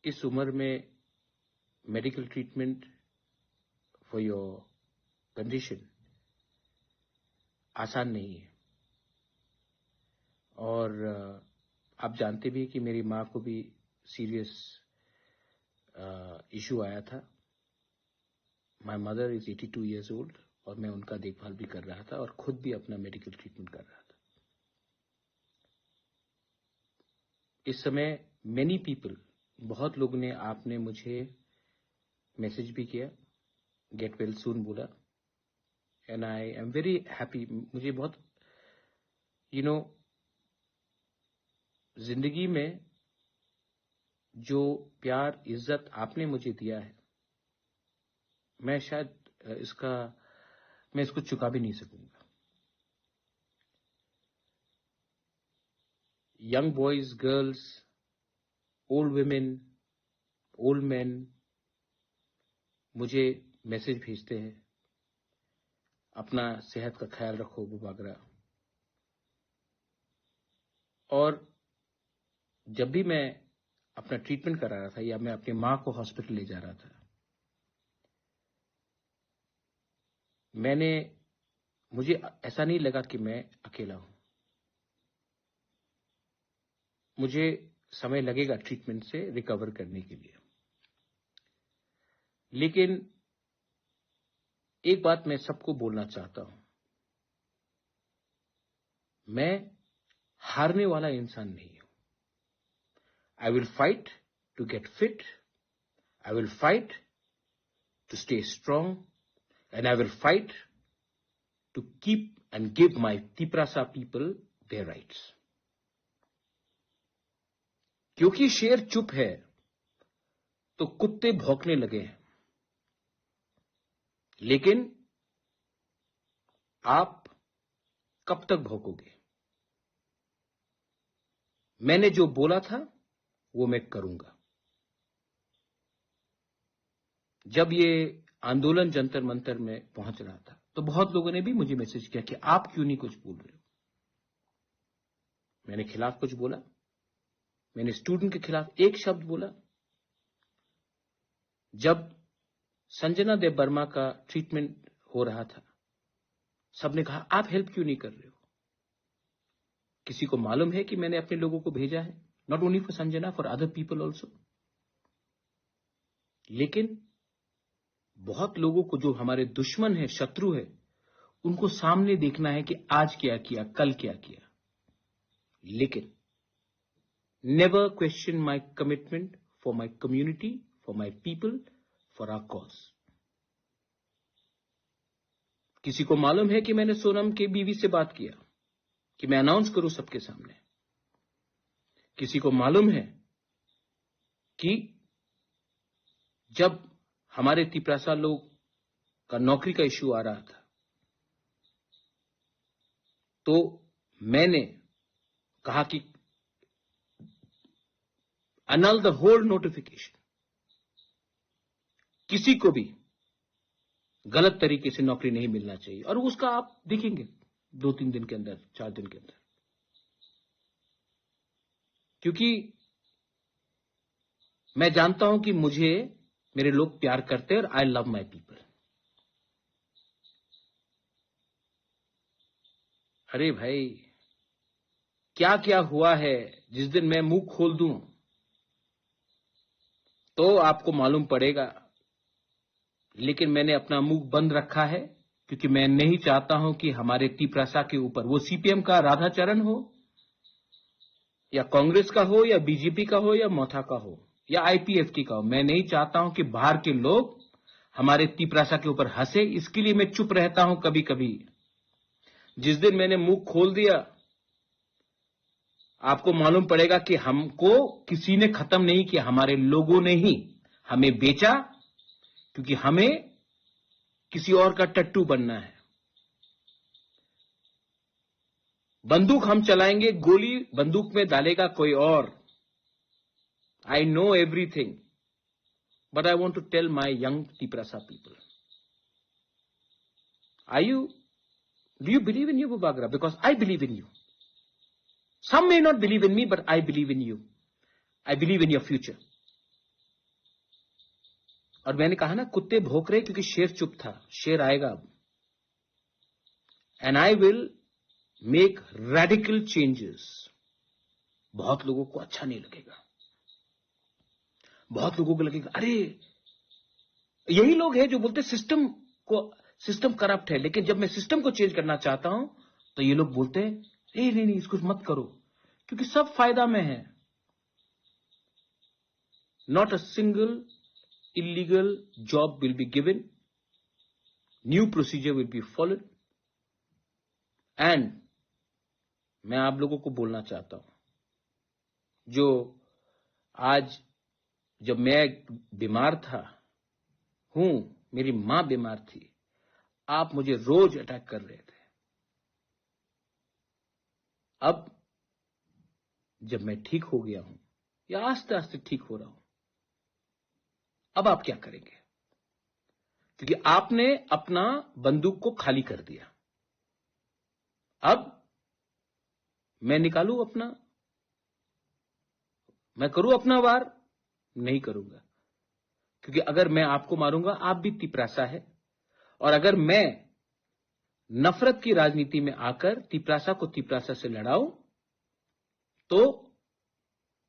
Speaker 2: इस उम्र में medical treatment for your condition आसान नहीं है, और आप जानते भी हैं कि मेरी माँ को भी सीरियस इशू आया था। My mother is 82 years old और मैं उनका देखभाल भी कर रहा था और खुद भी अपना मेडिकल ट्रीटमेंट कर रहा था। इस समय मेनी पीपल, बहुत लोगों ने, आपने मुझे मैसेज भी किया, गेट वेल सून बोला, and I am very happy. मुझे बहुत जिंदगी में जो प्यार इज्जत आपने मुझे दिया है, मैं शायद मैं इसको चुका भी नहीं सकूंगा। Young boys, girls, old women, old man मुझे मैसेज भेजते हैं, अपना सेहत का ख्याल रखो वगैरह। और जब भी मैं अपना ट्रीटमेंट करा रहा था या मैं अपनी माँ को हॉस्पिटल ले जा रहा था, मुझे ऐसा नहीं लगा कि मैं अकेला हूं। मुझे समय लगेगा ट्रीटमेंट से रिकवर करने के लिए, लेकिन एक बात मैं सबको बोलना चाहता हूं, मैं हारने वाला इंसान नहीं हूं। I will fight to get fit, I will fight to stay strong, and I will fight to keep and give my Tiprasa people their rights. क्योंकि शेर चुप है तो कुत्ते भौंकने लगे हैं, लेकिन आप कब तक भौंकोगे? मैंने जो बोला था वो मैं करूंगा। जब ये आंदोलन जंतर मंतर में पहुंच रहा था तो बहुत लोगों ने भी मुझे मैसेज किया कि आप क्यों नहीं कुछ बोल रहे हो। मैंने खिलाफ कुछ बोला? मैंने स्टूडेंट के खिलाफ एक शब्द बोला? जब संजना देव बर्मा का ट्रीटमेंट हो रहा था, सबने कहा आप हेल्प क्यों नहीं कर रहे हो? किसी को मालूम है कि मैंने अपने लोगों को भेजा है, not only for Sanjana, for other people also. लेकिन बहुत लोगों को, जो हमारे दुश्मन है, शत्रु है, उनको सामने देखना है कि आज क्या किया, कल क्या किया। लेकिन never question my commitment for my community, for my people, for our cause. किसी को मालूम है कि मैंने सोनम के बीवी से बात किया कि मैं अनाउंस करूं सबके सामने। किसी को मालूम है कि जब हमारे तिपरासा लोग का नौकरी का इश्यू आ रहा था तो मैंने कहा कि annul द होल नोटिफिकेशन। किसी को भी गलत तरीके से नौकरी नहीं मिलना चाहिए, और उसका आप देखेंगे 2-3 दिन के अंदर, 4 दिन के अंदर। क्योंकि मैं जानता हूं कि मुझे मेरे लोग प्यार करते हैं और आई लव माई पीपल। अरे भाई, क्या क्या हुआ है, जिस दिन मैं मुंह खोल दूं तो आपको मालूम पड़ेगा। लेकिन मैंने अपना मुंह बंद रखा है क्योंकि मैं नहीं चाहता हूं कि हमारे तिपरासा के ऊपर, वो सीपीएम का राधाचरण हो या कांग्रेस का हो या बीजेपी का हो या मोथा का हो या आईपीएफटी का हो, मैं नहीं चाहता हूं कि बाहर के लोग हमारे तिपरासा के ऊपर हंसे। इसके लिए मैं चुप रहता हूं कभी कभी। जिस दिन मैंने मुंह खोल दिया, आपको मालूम पड़ेगा कि हमको किसी ने खत्म नहीं किया, हमारे लोगों ने ही हमें बेचा, क्योंकि हमें किसी और का टट्टू बनना है। बंदूक हम चलाएंगे, गोली बंदूक में डालेगा कोई और। I know everything, but I want to tell my young Tiprasa people, do you believe in you, Bubagra? Because I believe in you. Some may not believe in me, but I believe in you. I believe in your future. और मैंने कहा ना, कुत्ते भौंक रहे क्योंकि शेर चुप था, शेर आएगा अब। And I will make radical changes. बहुत लोगों को अच्छा नहीं लगेगा, बहुत लोगों को लगेगा अरे, यही लोग हैं जो बोलते सिस्टम करप्ट है। लेकिन जब मैं सिस्टम को चेंज करना चाहता हूं तो ये लोग बोलते हैं नहीं, इसको मत करो, क्योंकि सब फायदा में है। Not a single illegal job will be given, new procedure will be followed, and मैं आप लोगों को बोलना चाहता हूं, जो आज जब मैं बीमार था मेरी मां बीमार थी, आप मुझे रोज अटैक कर रहे थे। अब जब मैं ठीक हो गया हूं या आस्ते आस्ते ठीक हो रहा हूं, अब आप क्या करेंगे? क्योंकि आपने अपना बंदूक को खाली कर दिया। अब मैं निकालूं अपना, मैं करूं अपना वार? नहीं करूंगा, क्योंकि अगर मैं आपको मारूंगा, आप भी तिपरासा है। और अगर मैं नफरत की राजनीति में आकर तिपरासा को तिपरासा से लड़ाऊं तो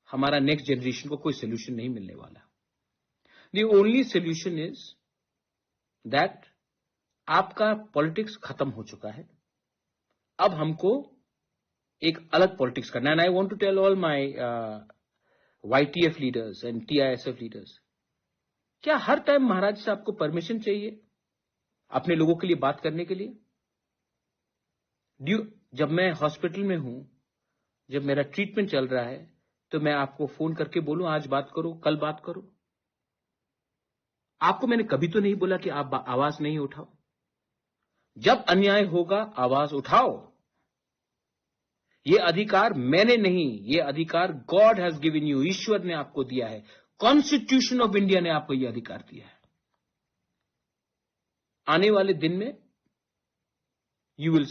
Speaker 2: हमारा नेक्स्ट जनरेशन को कोई सोल्यूशन नहीं मिलने वाला। The only solution is that आपका पॉलिटिक्स खत्म हो चुका है, अब हमको एक अलग पॉलिटिक्स करना है। And I want to tell all my YTF leaders and TISF leaders, क्या हर टाइम महाराज से आपको परमिशन चाहिए अपने लोगों के लिए बात करने के लिए? जब मैं हॉस्पिटल में हूं, जब मेरा ट्रीटमेंट चल रहा है, तो मैं आपको फोन करके बोलूं आज बात करो, कल बात करो? आपको मैंने कभी तो नहीं बोला कि आप आवाज नहीं उठाओ। जब अन्याय होगा आवाज उठाओ। ये अधिकार मैंने नहीं, ये अधिकार गॉड हैज गिवन यू, ईश्वर ने आपको दिया है, कॉन्स्टिट्यूशन ऑफ इंडिया ने आपको यह अधिकार दिया है। आने वाले दिन में यू विल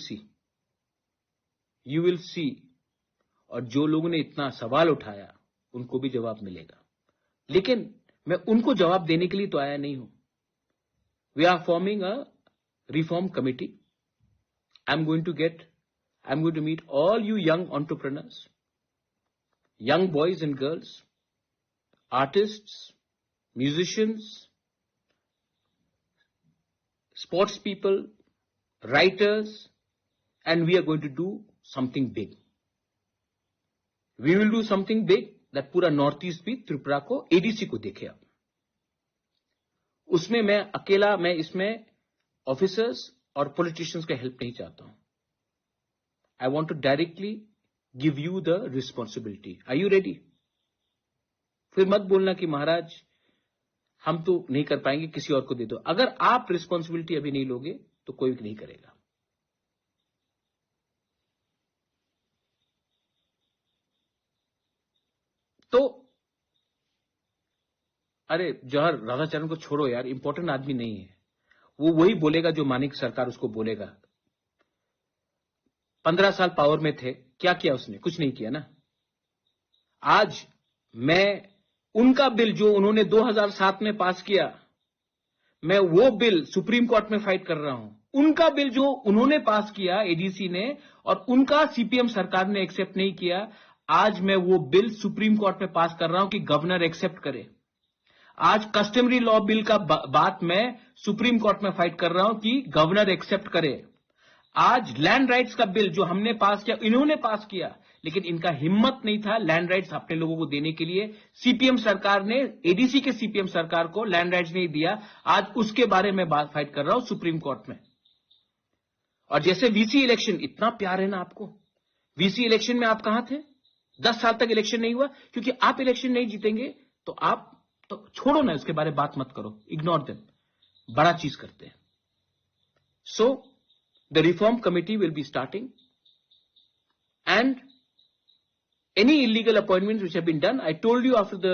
Speaker 2: सी, और जो लोगों ने इतना सवाल उठाया उनको भी जवाब मिलेगा। लेकिन मैं उनको जवाब देने के लिए तो आया नहीं हूं। We are forming a reform committee. I am going to meet all you young entrepreneurs, young boys and girls, artists, musicians, sports people, writers, and we are going to do something big. We will do something big that पूरा नॉर्थ ईस्ट भी त्रिपुरा को, एडीसी को देखे। अब उसमें मैं इसमें ऑफिसर्स और पॉलिटिशियंस का हेल्प नहीं चाहता हूं। I want to directly give you the responsibility. Are you ready? फिर मत बोलना कि महाराज हम तो नहीं कर पाएंगे, किसी और को दे दो। अगर आप रिस्पॉन्सिबिलिटी अभी नहीं लोगे तो कोई नहीं करेगा। तो अरे जौहर राधाचरण को छोड़ो यार, इंपॉर्टेंट आदमी नहीं है वो। वही बोलेगा जो मानिक सरकार उसको बोलेगा। 15 साल पावर में थे, क्या किया उसने? कुछ नहीं किया ना। आज मैं उनका बिल जो उन्होंने 2007 में पास किया, मैं वो बिल सुप्रीम कोर्ट में फाइट कर रहा हूं। उनका बिल जो उन्होंने पास किया एडीसी ने, और उनका सीपीएम सरकार ने एक्सेप्ट नहीं किया, आज मैं वो बिल सुप्रीम कोर्ट में पास कर रहा हूं कि गवर्नर एक्सेप्ट करे। आज कस्टमरी लॉ बिल का बात मैं सुप्रीम कोर्ट में फाइट कर रहा हूं कि गवर्नर एक्सेप्ट करे। आज लैंड राइट्स का बिल जो हमने पास किया, इन्होंने पास किया, लेकिन इनका हिम्मत नहीं था लैंड राइट्स अपने लोगों को देने के लिए। सीपीएम सरकार ने, एडीसी के सीपीएम सरकार को लैंड राइट्स नहीं दिया। आज उसके बारे में बात फाइट कर रहा हूं सुप्रीम कोर्ट में। और जैसे वीसी इलेक्शन, इतना प्यार है ना आपको, वीसी इलेक्शन में आप कहां थे? 10 साल तक इलेक्शन नहीं हुआ, क्योंकि आप इलेक्शन नहीं जीतेंगे तो आप तो छोड़ो ना, उसके बारे में बात मत करो, इग्नोर देम। बड़ा चीज करते हैं। So the reform committee will be starting, and any illegal appointments which have been done, I told you after the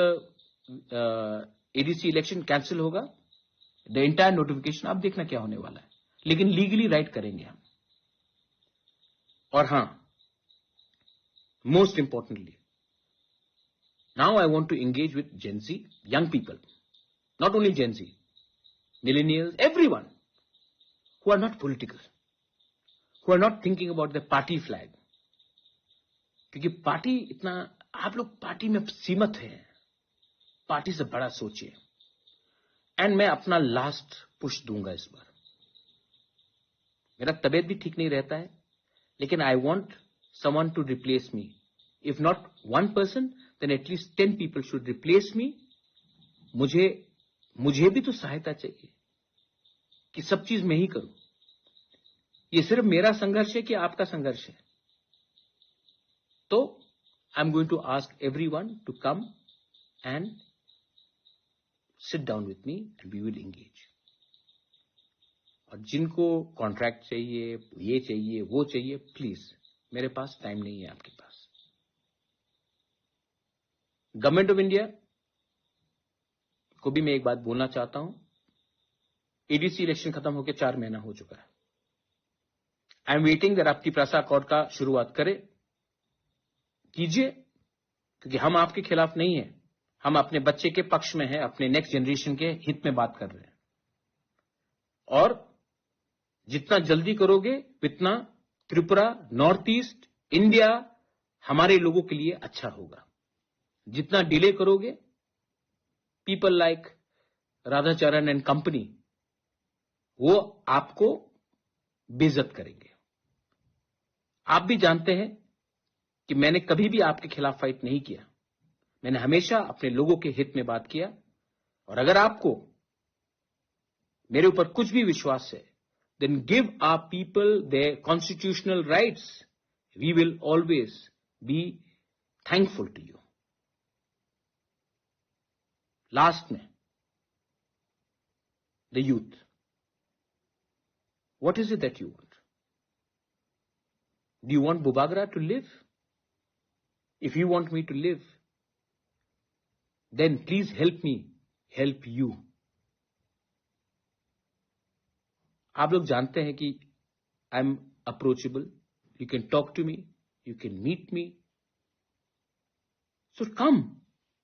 Speaker 2: ADC election cancel होगा, the entire notification, आप देखना क्या होने वाला है, लेकिन लीगली राइट करेंगे हम। और हां, most importantly, now I want to engage with Gen Z, young people, not only Gen Z, millennials, everyone who are not political, who are not thinking about the party flag, क्योंकि पार्टी इतना, आप लोग पार्टी में सीमित हैं, पार्टी से बड़ा सोचिए। एंड मैं अपना लास्ट पुश दूंगा इस बार। मेरा तबीयत भी ठीक नहीं रहता है, लेकिन I want someone to replace me. If not one person, then at least 10 people should replace me. मुझे भी तो सहायता चाहिए कि सब चीज मैं ही करूं। ये सिर्फ मेरा संघर्ष है कि आपका संघर्ष है? तो I am going to ask everyone to come and sit down with me and we will engage. और जिनको कॉन्ट्रैक्ट चाहिए, ये चाहिए, वो चाहिए, प्लीज, मेरे पास टाइम नहीं है आपके पास। गवर्नमेंट ऑफ इंडिया को भी मैं एक बात बोलना चाहता हूं। एडीसी इलेक्शन खत्म होकर 4 महीना हो चुका है। आई एम वेटिंग दैट आपकी प्रासा अकॉर्ड का शुरुआत कीजिए, क्योंकि हम आपके खिलाफ नहीं है, हम अपने बच्चे के पक्ष में हैं, अपने नेक्स्ट जनरेशन के हित में बात कर रहे हैं। और जितना जल्दी करोगे उतना त्रिपुरा, नॉर्थ ईस्ट इंडिया हमारे लोगों के लिए अच्छा होगा। जितना डिले करोगे, people like Radhacharan and company वो आपको बेइज्जत करेंगे। आप भी जानते हैं कि मैंने कभी भी आपके खिलाफ फाइट नहीं किया, मैंने हमेशा अपने लोगों के हित में बात किया। और अगर आपको मेरे ऊपर कुछ भी विश्वास है, then give our people their constitutional rights, we will always be thankful to you. Last में, the youth, what is it that you want? Do you want बुबागरा to live? If you want me to live, then please help me help you. आप लोग जानते हैं कि I am approachable. You can talk to me. You can meet me. So come,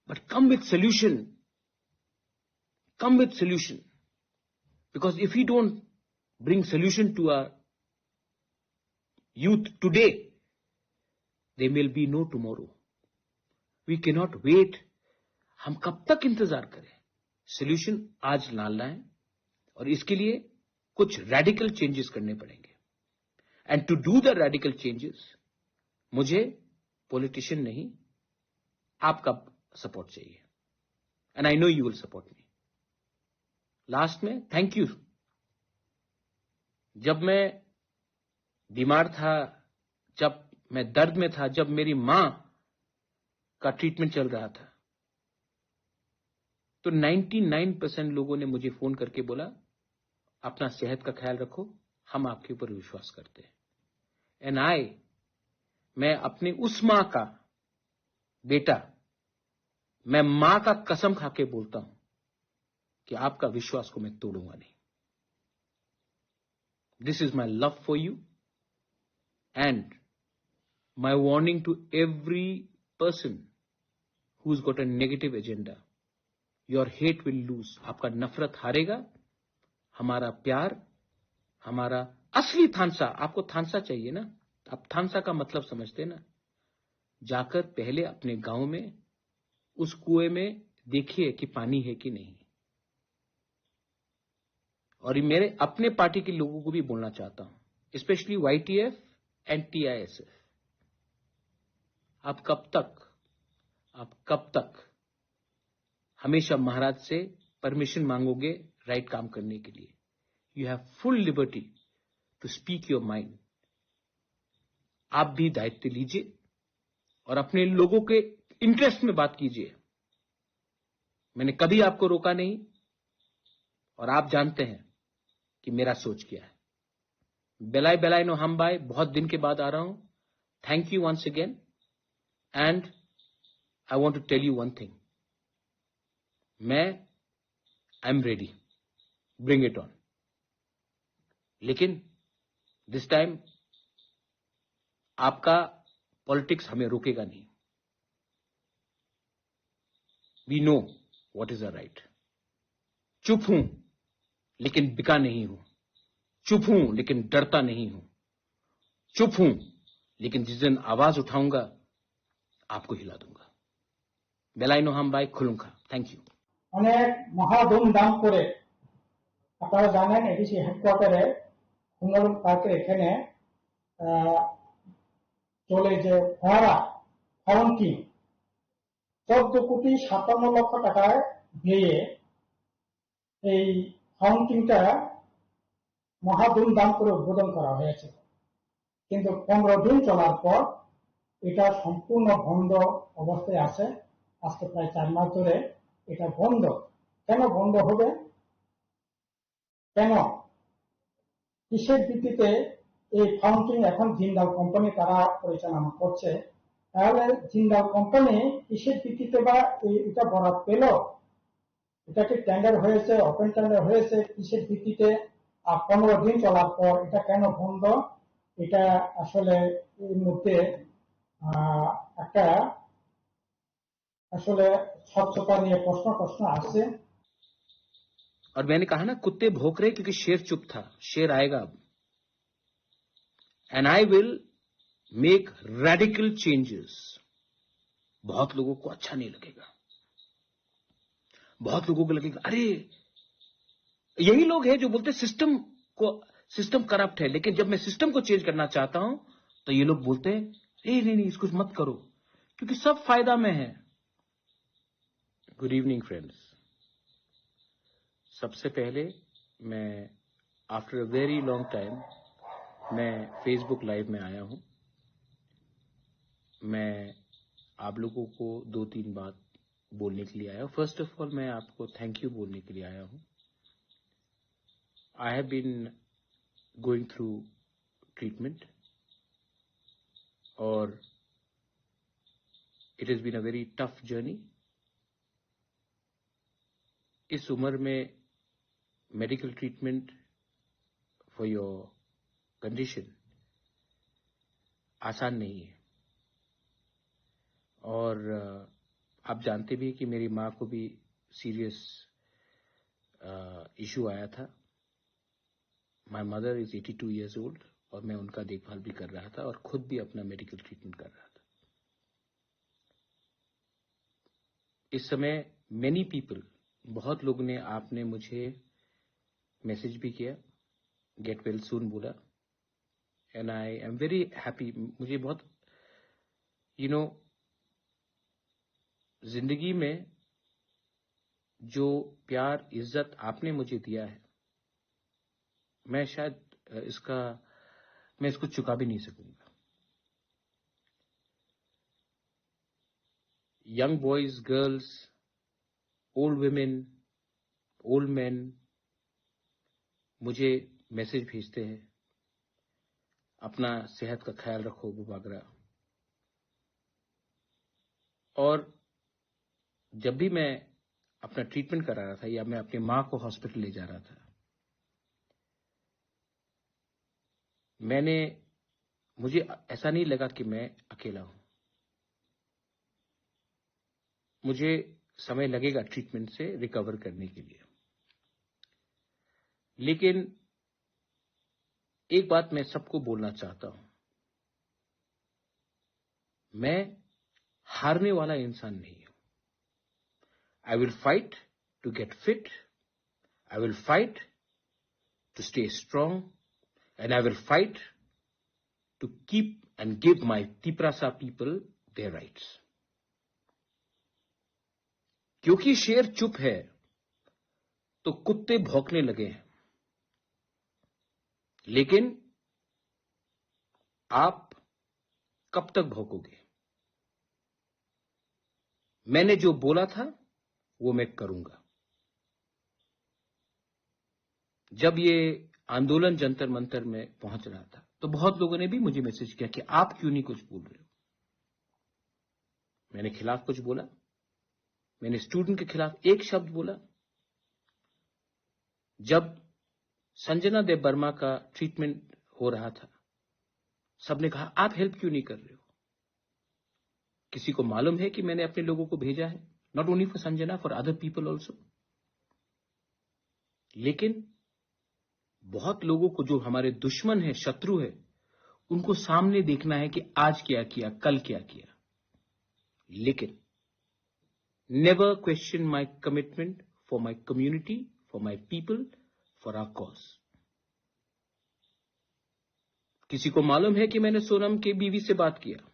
Speaker 2: but come with solution. Come with solution. Because if we don't bring solution to our youth today, there will be no tomorrow. We cannot wait. हम कब तक इंतजार करें? सॉल्यूशन आज लाना है, और इसके लिए कुछ रेडिकल चेंजेस करने पड़ेंगे। And to do the radical changes, मुझे पॉलिटिशियन नहीं, आपका सपोर्ट चाहिए। And I know you will support me. Last में थैंक यू। जब मैं बीमार था, जब मैं दर्द में था, जब मेरी मां का ट्रीटमेंट चल रहा था, तो 99% लोगों ने मुझे फोन करके बोला, अपना सेहत का ख्याल रखो, हम आपके ऊपर विश्वास करते हैं। एंड मैं अपने उस मां का बेटा, मैं मां का कसम खा के बोलता हूं कि आपका विश्वास को मैं तोड़ूंगा नहीं। This is my love for you and my warning to every person who's got a negative agenda. Your hate will lose. आपका नफरत हारेगा, हमारा प्यार, हमारा असली थानसा, आपको थानसा चाहिए ना, आप थानसा का मतलब समझते ना, जाकर पहले अपने गांव में उस कुएं में देखिए कि पानी है कि नहीं। और ये मेरे अपने पार्टी के लोगों को भी बोलना चाहता हूं, स्पेशली YTF एंड TISF, आप कब तक हमेशा महाराज से परमिशन मांगोगे राइट काम करने के लिए? You have full liberty to speak your mind. आप भी दायित्व लीजिए और अपने लोगों के इंटरेस्ट में बात कीजिए। मैंने कभी आपको रोका नहीं और आप जानते हैं कि मेरा सोच क्या है। बेलाई नो हम बाय, बहुत दिन के बाद आ रहा हूं। Thank you once again and I want to tell you one thing, I am ready, bring it on. लेकिन दिस टाइम आपका पॉलिटिक्स हमें रोकेगा नहीं। We know what is a right. चुप हूं लेकिन बिका नहीं हूं, चुप हूं लेकिन डरता नहीं हूं, चुप हूं लेकिन जिस दिन आवाज उठाऊंगा आपको हिला दूंगा। बेलाई नो हम बाय, खुलुंखा। Thank you.
Speaker 1: অনেক মহা ধুমধাম করে আপনারা জানেন এডিসি হেডকোয়ার্টারে হুঙ্গালুং পার্কের এখানে চলে যে ফোয়ারা ফাউন্টিন 14,57,00,000 টাকায় দিয়ে এই ফাউন্টিনটা মহা ধুমধাম করে উদ্বোধন করা হয়েছে, কিন্তু 15 দিন চলার পর এটা সম্পূর্ণ বন্ধ অবস্থায় আছে। আজকে প্রায় 4 মাস ধরে এটা বন্ধ। কেন বন্ধ হবে? কেন, কিসের ভিত্তিতে এই ফাউন্টিন এখন জিন্দাল কোম্পানি তারা পরিচালনা করছে? তাহলে জিন্দাল কোম্পানি কিসের ভিত্তিতে বা এটা বরাদ পেল? এটা কি টেন্ডার হয়েছে, ওপেন টেন্ডার হয়েছে, কিসের ভিত্তিতে? 15 দিন চলার পর এটা কেন বন্ধ? এটা আসলে এই মুহূর্তে একটা আসলে স্বচ্ছতা নিয়ে প্রশ্ন আসছে।
Speaker 2: और मैंने कहा ना, कुत्ते भौंक रहे क्योंकि शेर चुप था। शेर आएगा अब, and I will make radical changes. बहुत लोगों को अच्छा नहीं लगेगा, बहुत लोगों को लगेगा अरे, यही लोग हैं जो बोलते सिस्टम करप्ट है, लेकिन जब मैं सिस्टम को चेंज करना चाहता हूं तो ये लोग बोलते हैं नहीं इसको मत करो, क्योंकि सब फायदा में है। Good evening friends. सबसे पहले मैं after a very long time मैं फेसबुक लाइव में आया हूं। मैं आप लोगों को 2-3 बात बोलने के लिए आया हूं। फर्स्ट ऑफ ऑल मैं आपको थैंक यू बोलने के लिए आया हूं। I have been going through treatment और it has been a very tough journey. इस उम्र में medical treatment for your condition आसान नहीं है, और आप जानते भी कि मेरी माँ को भी सीरियस इशू आया था। My mother is 82 years old और मैं उनका देखभाल भी कर रहा था और खुद भी अपना मेडिकल ट्रीटमेंट कर रहा था। इस समय मेनी पीपल, बहुत लोगों ने, आपने मुझे मैसेज भी किया, गेट वेल सून बोला, and I am very happy. मुझे बहुत जिंदगी में जो प्यार इज्जत आपने मुझे दिया है, मैं शायद मैं इसको चुका भी नहीं सकूंगा। Young boys, girls, old women, old man मुझे मैसेज भेजते हैं, अपना सेहत का ख्याल रखो बुबागरा। और जब भी मैं अपना ट्रीटमेंट करा रहा था या मैं अपनी माँ को हॉस्पिटल ले जा रहा था, मुझे ऐसा नहीं लगा कि मैं अकेला हूं। मुझे समय लगेगा ट्रीटमेंट से रिकवर करने के लिए। लेकिन एक बात मैं सबको बोलना चाहता हूं, मैं हारने वाला इंसान नहीं हूं। I will fight to get fit, I will fight to stay strong, and I will fight to keep and give my Tiprasa people their rights. क्योंकि शेर चुप है तो कुत्ते भौंकने लगे हैं, लेकिन आप कब तक भौंकोगे? मैंने जो बोला था वो मैं करूंगा। जब ये आंदोलन जंतर मंतर में पहुंच रहा था तो बहुत लोगों ने भी मुझे मैसेज किया कि आप क्यों नहीं कुछ बोल रहे हो। मैंने खिलाफ कुछ बोला? मैंने स्टूडेंट के खिलाफ एक शब्द बोला? जब संजना देव वर्मा का ट्रीटमेंट हो रहा था, सबने कहा आप हेल्प क्यों नहीं कर रहे हो? किसी को मालूम है कि मैंने अपने लोगों को भेजा है, not only for Sanjana, for other people also. लेकिन बहुत लोगों को, जो हमारे दुश्मन है, शत्रु है, उनको सामने देखना है कि आज क्या किया, कल क्या किया। लेकिन never question my commitment for my community, for my people, for our cause. किसी को मालूम है कि मैंने सोनम के बीवी से बात किया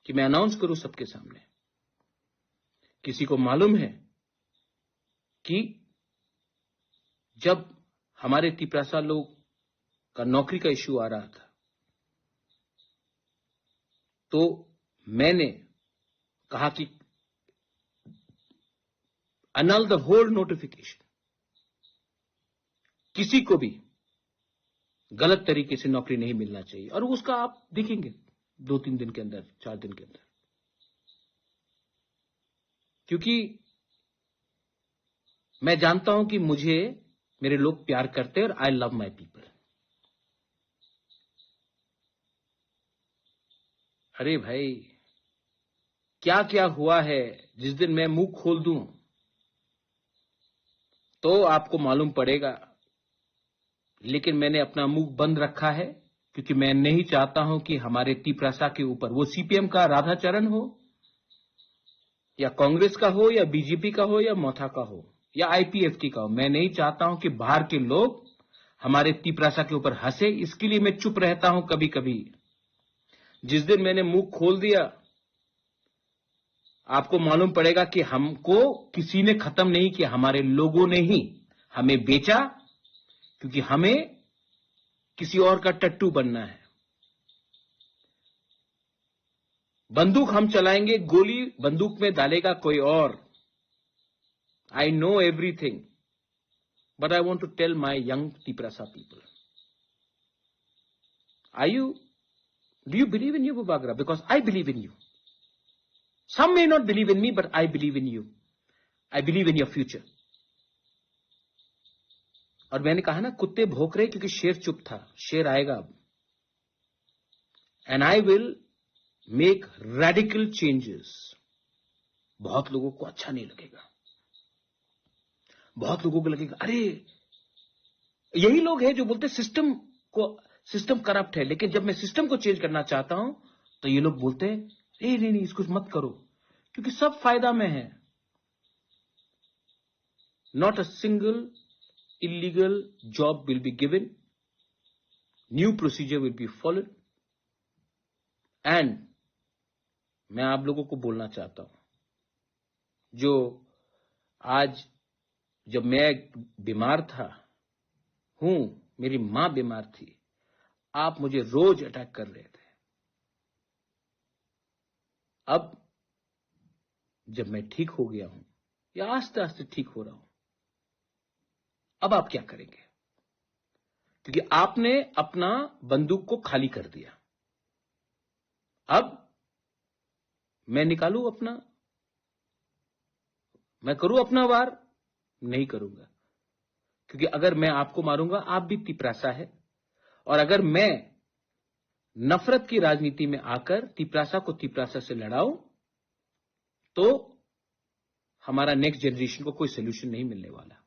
Speaker 2: कि मैं अनाउंस करूं सबके सामने। किसी को मालूम है कि जब हमारे तिपरासा लोग का नौकरी का इश्यू आ रहा था तो मैंने कहा कि annul the whole notification, किसी को भी गलत तरीके से नौकरी नहीं मिलना चाहिए। और उसका आप देखेंगे 2-3 दिन के अंदर, 4 दिन के अंदर, क्योंकि मैं जानता हूं कि मुझे मेरे लोग प्यार करते हैं और आई लव माई पीपल। अरे भाई, क्या क्या हुआ है, जिस दिन मैं मुंह खोल दूं तो आपको मालूम पड़ेगा। लेकिन मैंने अपना मुंह बंद रखा है क्योंकि मैं नहीं चाहता हूं कि हमारे तिपरासा के ऊपर, वो सीपीएम का राधाचरण हो या कांग्रेस का हो या बीजेपी का हो या मोथा का हो या आईपीएफटी का हो, मैं नहीं चाहता हूं कि बाहर के लोग हमारे तिपरासा के ऊपर हंसे। इसके लिए मैं चुप रहता हूं कभी कभी। जिस दिन मैंने मुंह खोल दिया, आपको मालूम पड़ेगा कि हमको किसी ने खत्म नहीं किया, हमारे लोगों ने ही हमें बेचा, क्योंकि हमें किसी और का टट्टू बनना है। बंदूक हम चलाएंगे, गोली बंदूक में डालेगा कोई और। I know everything, but I want to tell my young Tiprasa people, do you believe in you, Bubagra? Because I believe in you. Some may not believe in me, but I believe in you. I believe in your future. और मैंने कहा ना, कुत्ते भौंक रहे क्योंकि शेर चुप था। शेर आएगा अब। And I will make radical changes. बहुत लोगों को अच्छा नहीं लगेगा, बहुत लोगों को लगेगा अरे, यही लोग हैं जो बोलते सिस्टम करप्ट है। लेकिन जब मैं सिस्टम को चेंज करना चाहता हूं तो ये लोग बोलते हैं नहीं, इसको मत करो, क्योंकि सब फायदा में है। Not a single illegal job will be given, new procedure will be followed, and मैं आप लोगों को बोलना चाहता हूं, जो आज, जब मैं बीमार था, मेरी मां बीमार थी, आप मुझे रोज अटैक कर रहे थे। अब जब मैं ठीक हो गया हूं या आस्ते आस्ते ठीक हो रहा हूं, अब आप क्या करेंगे? क्योंकि आपने अपना बंदूक को खाली कर दिया। अब मैं निकालूं अपना, मैं करूं अपना वार? नहीं करूंगा, क्योंकि अगर मैं आपको मारूंगा, आप भी तिपरासा है। और अगर मैं नफरत की राजनीति में आकर तिपरासा को तिपरासा से लड़ाऊं तो हमारा नेक्स्ट जनरेशन को कोई सोल्यूशन नहीं मिलने वाला।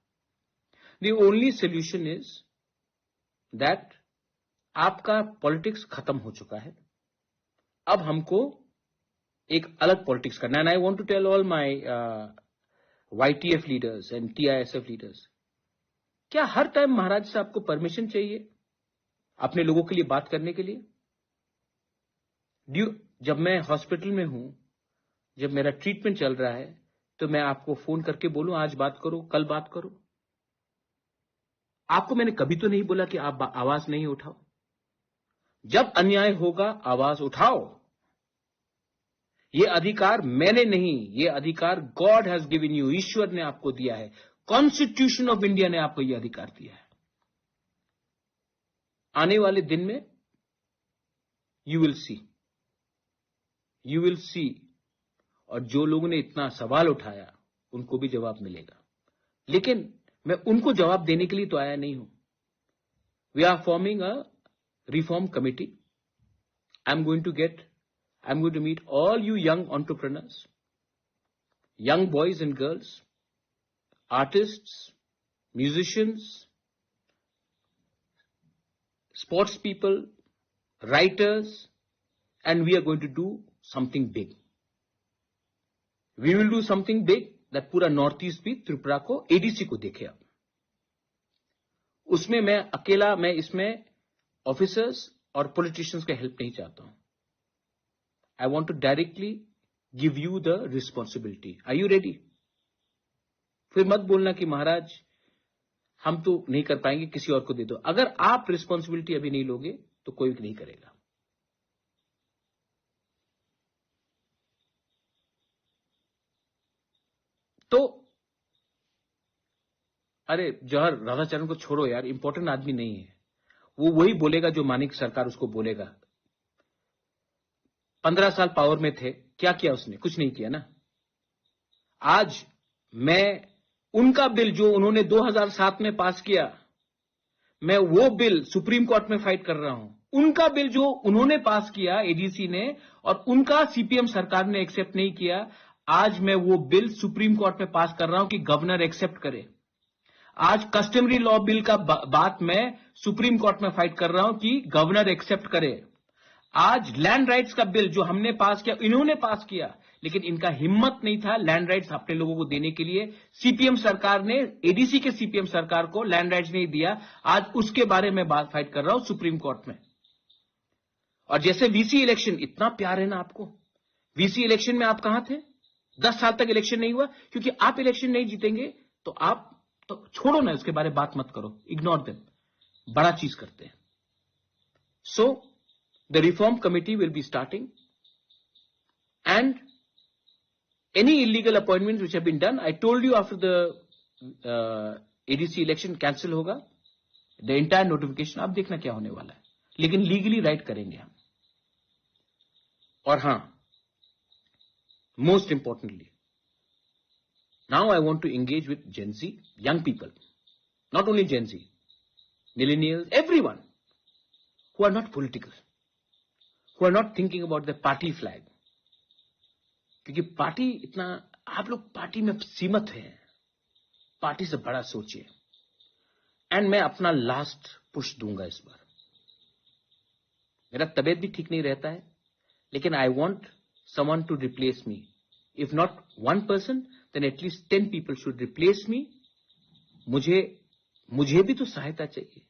Speaker 2: The only solution is that आपका पॉलिटिक्स खत्म हो चुका है, अब हमको एक अलग पॉलिटिक्स करना है। And I want to tell all my YTF leaders and TISF leaders, क्या हर टाइम महाराज से आपको परमिशन चाहिए अपने लोगों के लिए बात करने के लिए? जब मैं हॉस्पिटल में हूं, जब मेरा ट्रीटमेंट चल रहा है, तो मैं आपको फोन करके बोलूं आज बात करो, कल बात करो? आपको मैंने कभी तो नहीं बोला कि आप आवाज नहीं उठाओ। जब अन्याय होगा आवाज उठाओ। ये अधिकार मैंने नहीं, ये अधिकार गॉड हैज गिवन यू, ईश्वर ने आपको दिया है, कॉन्स्टिट्यूशन ऑफ इंडिया ने आपको यह अधिकार दिया है। आने वाले दिन में यू विल सी, और जो लोगों ने इतना सवाल उठाया उनको भी जवाब मिलेगा। लेकिन मैं उनको जवाब देने के लिए तो आया नहीं हूं। We are forming a reform committee. I am going to meet all you young entrepreneurs, young boys and girls, artists, musicians, sports people, writers, and we are going to do something big. We will do something big that पूरा नॉर्थ ईस्ट भी त्रिपुरा को, ADC को देखे। अब उसमें मैं इसमें ऑफिसर्स और पॉलिटिशियंस का हेल्प नहीं चाहता हूं। I want to directly give you the responsibility. Are you ready? फिर मत बोलना कि महाराज हम तो नहीं कर पाएंगे, किसी और को दे दो। अगर आप रिस्पॉन्सिबिलिटी अभी नहीं लोगे तो कोई भी नहीं करेगा। तो अरे जौहर राधाचरण को छोड़ो यार, इंपॉर्टेंट आदमी नहीं है वो। वही बोलेगा जो मानिक सरकार उसको बोलेगा। 15 साल पावर में थे, क्या किया उसने? कुछ नहीं किया ना। आज मैं उनका बिल जो उन्होंने 2007 में पास किया, मैं वो बिल सुप्रीम कोर्ट में फाइट कर रहा हूं। उनका बिल जो उन्होंने पास किया ADC ने, और उनका CPM सरकार ने एक्सेप्ट नहीं किया, आज मैं वो बिल सुप्रीम कोर्ट में पास कर रहा हूं कि गवर्नर एक्सेप्ट करे। आज कस्टमरी लॉ बिल का बात मैं सुप्रीम कोर्ट में फाइट कर रहा हूं कि गवर्नर एक्सेप्ट करे। आज लैंड राइट्स का बिल जो हमने पास किया, इन्होंने पास किया, लेकिन इनका हिम्मत नहीं था लैंड राइट्स अपने लोगों को देने के लिए। CPM सरकार ने, ADC के CPM सरकार को लैंड राइट्स नहीं दिया। आज उसके बारे में बात फाइट कर रहा हूं सुप्रीम कोर्ट में। और जैसे VC इलेक्शन, इतना प्यार है ना आपको। VC इलेक्शन में आप कहां थे? 10 साल तक इलेक्शन नहीं हुआ, क्योंकि आप इलेक्शन नहीं जीतेंगे तो आप तो छोड़ो ना, उसके बारे में बात मत करो, इग्नोर देम। बड़ा चीज करते हैं। So the reform committee will be starting, and any illegal appointments which have been done, I told you after the ADC election cancel होगा, the entire notification। आप देखना क्या होने वाला है, लेकिन लीगली राइट करेंगे हम। और हां, most importantly, now I want to engage with Gen Z, young people, not only Gen Z, millennials, everyone who are not political, who are not thinking about the party flag। क्योंकि पार्टी इतना, आप लोग पार्टी में सीमित हैं, पार्टी से बड़ा सोचिए। एंड मैं अपना लास्ट पुश दूंगा इस बार। मेरा तबीयत भी ठीक नहीं रहता है, लेकिन I want someone to replace me. If not 1 person, then at least 10 people should replace me. मुझे भी तो सहायता चाहिए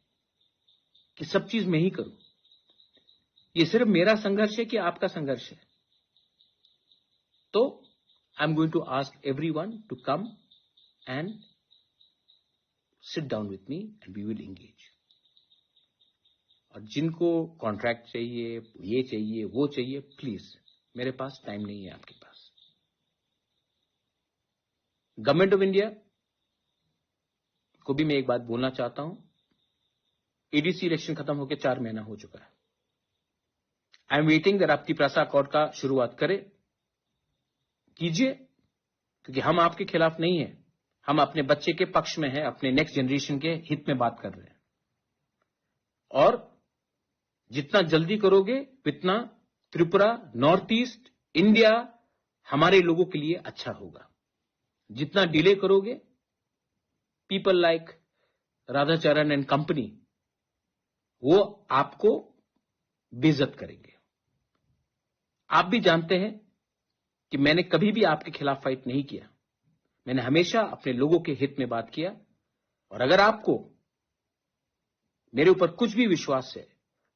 Speaker 2: कि सब चीज मैं ही करूं। ये सिर्फ मेरा संघर्ष है कि आपका संघर्ष है? तो I am going to ask everyone to come and sit down with me and we will engage. और जिनको कॉन्ट्रैक्ट चाहिए, ये चाहिए, वो चाहिए, प्लीज, मेरे पास टाइम नहीं है आपके पास। गवर्नमेंट ऑफ इंडिया को भी मैं एक बात बोलना चाहता हूं। ADC इलेक्शन खत्म होकर 4 महीना हो चुका है। आई एम वेटिंग दैट आप तिपरासा अकॉर्ड का शुरुआत करें, कीजिए, क्योंकि हम आपके खिलाफ नहीं हैं। हम अपने बच्चे के पक्ष में हैं, अपने नेक्स्ट जनरेशन के हित में बात कर रहे हैं। और जितना जल्दी करोगे उतना त्रिपुरा, नॉर्थ ईस्ट, इंडिया, हमारे लोगों के लिए अच्छा होगा। जितना डिले करोगे, people like Radhacharan and company वो आपको बेइज्जत करेंगे। आप भी जानते हैं कि मैंने कभी भी आपके खिलाफ फाइट नहीं किया। मैंने हमेशा अपने लोगों के हित में बात किया। और अगर आपको मेरे ऊपर कुछ भी विश्वास है,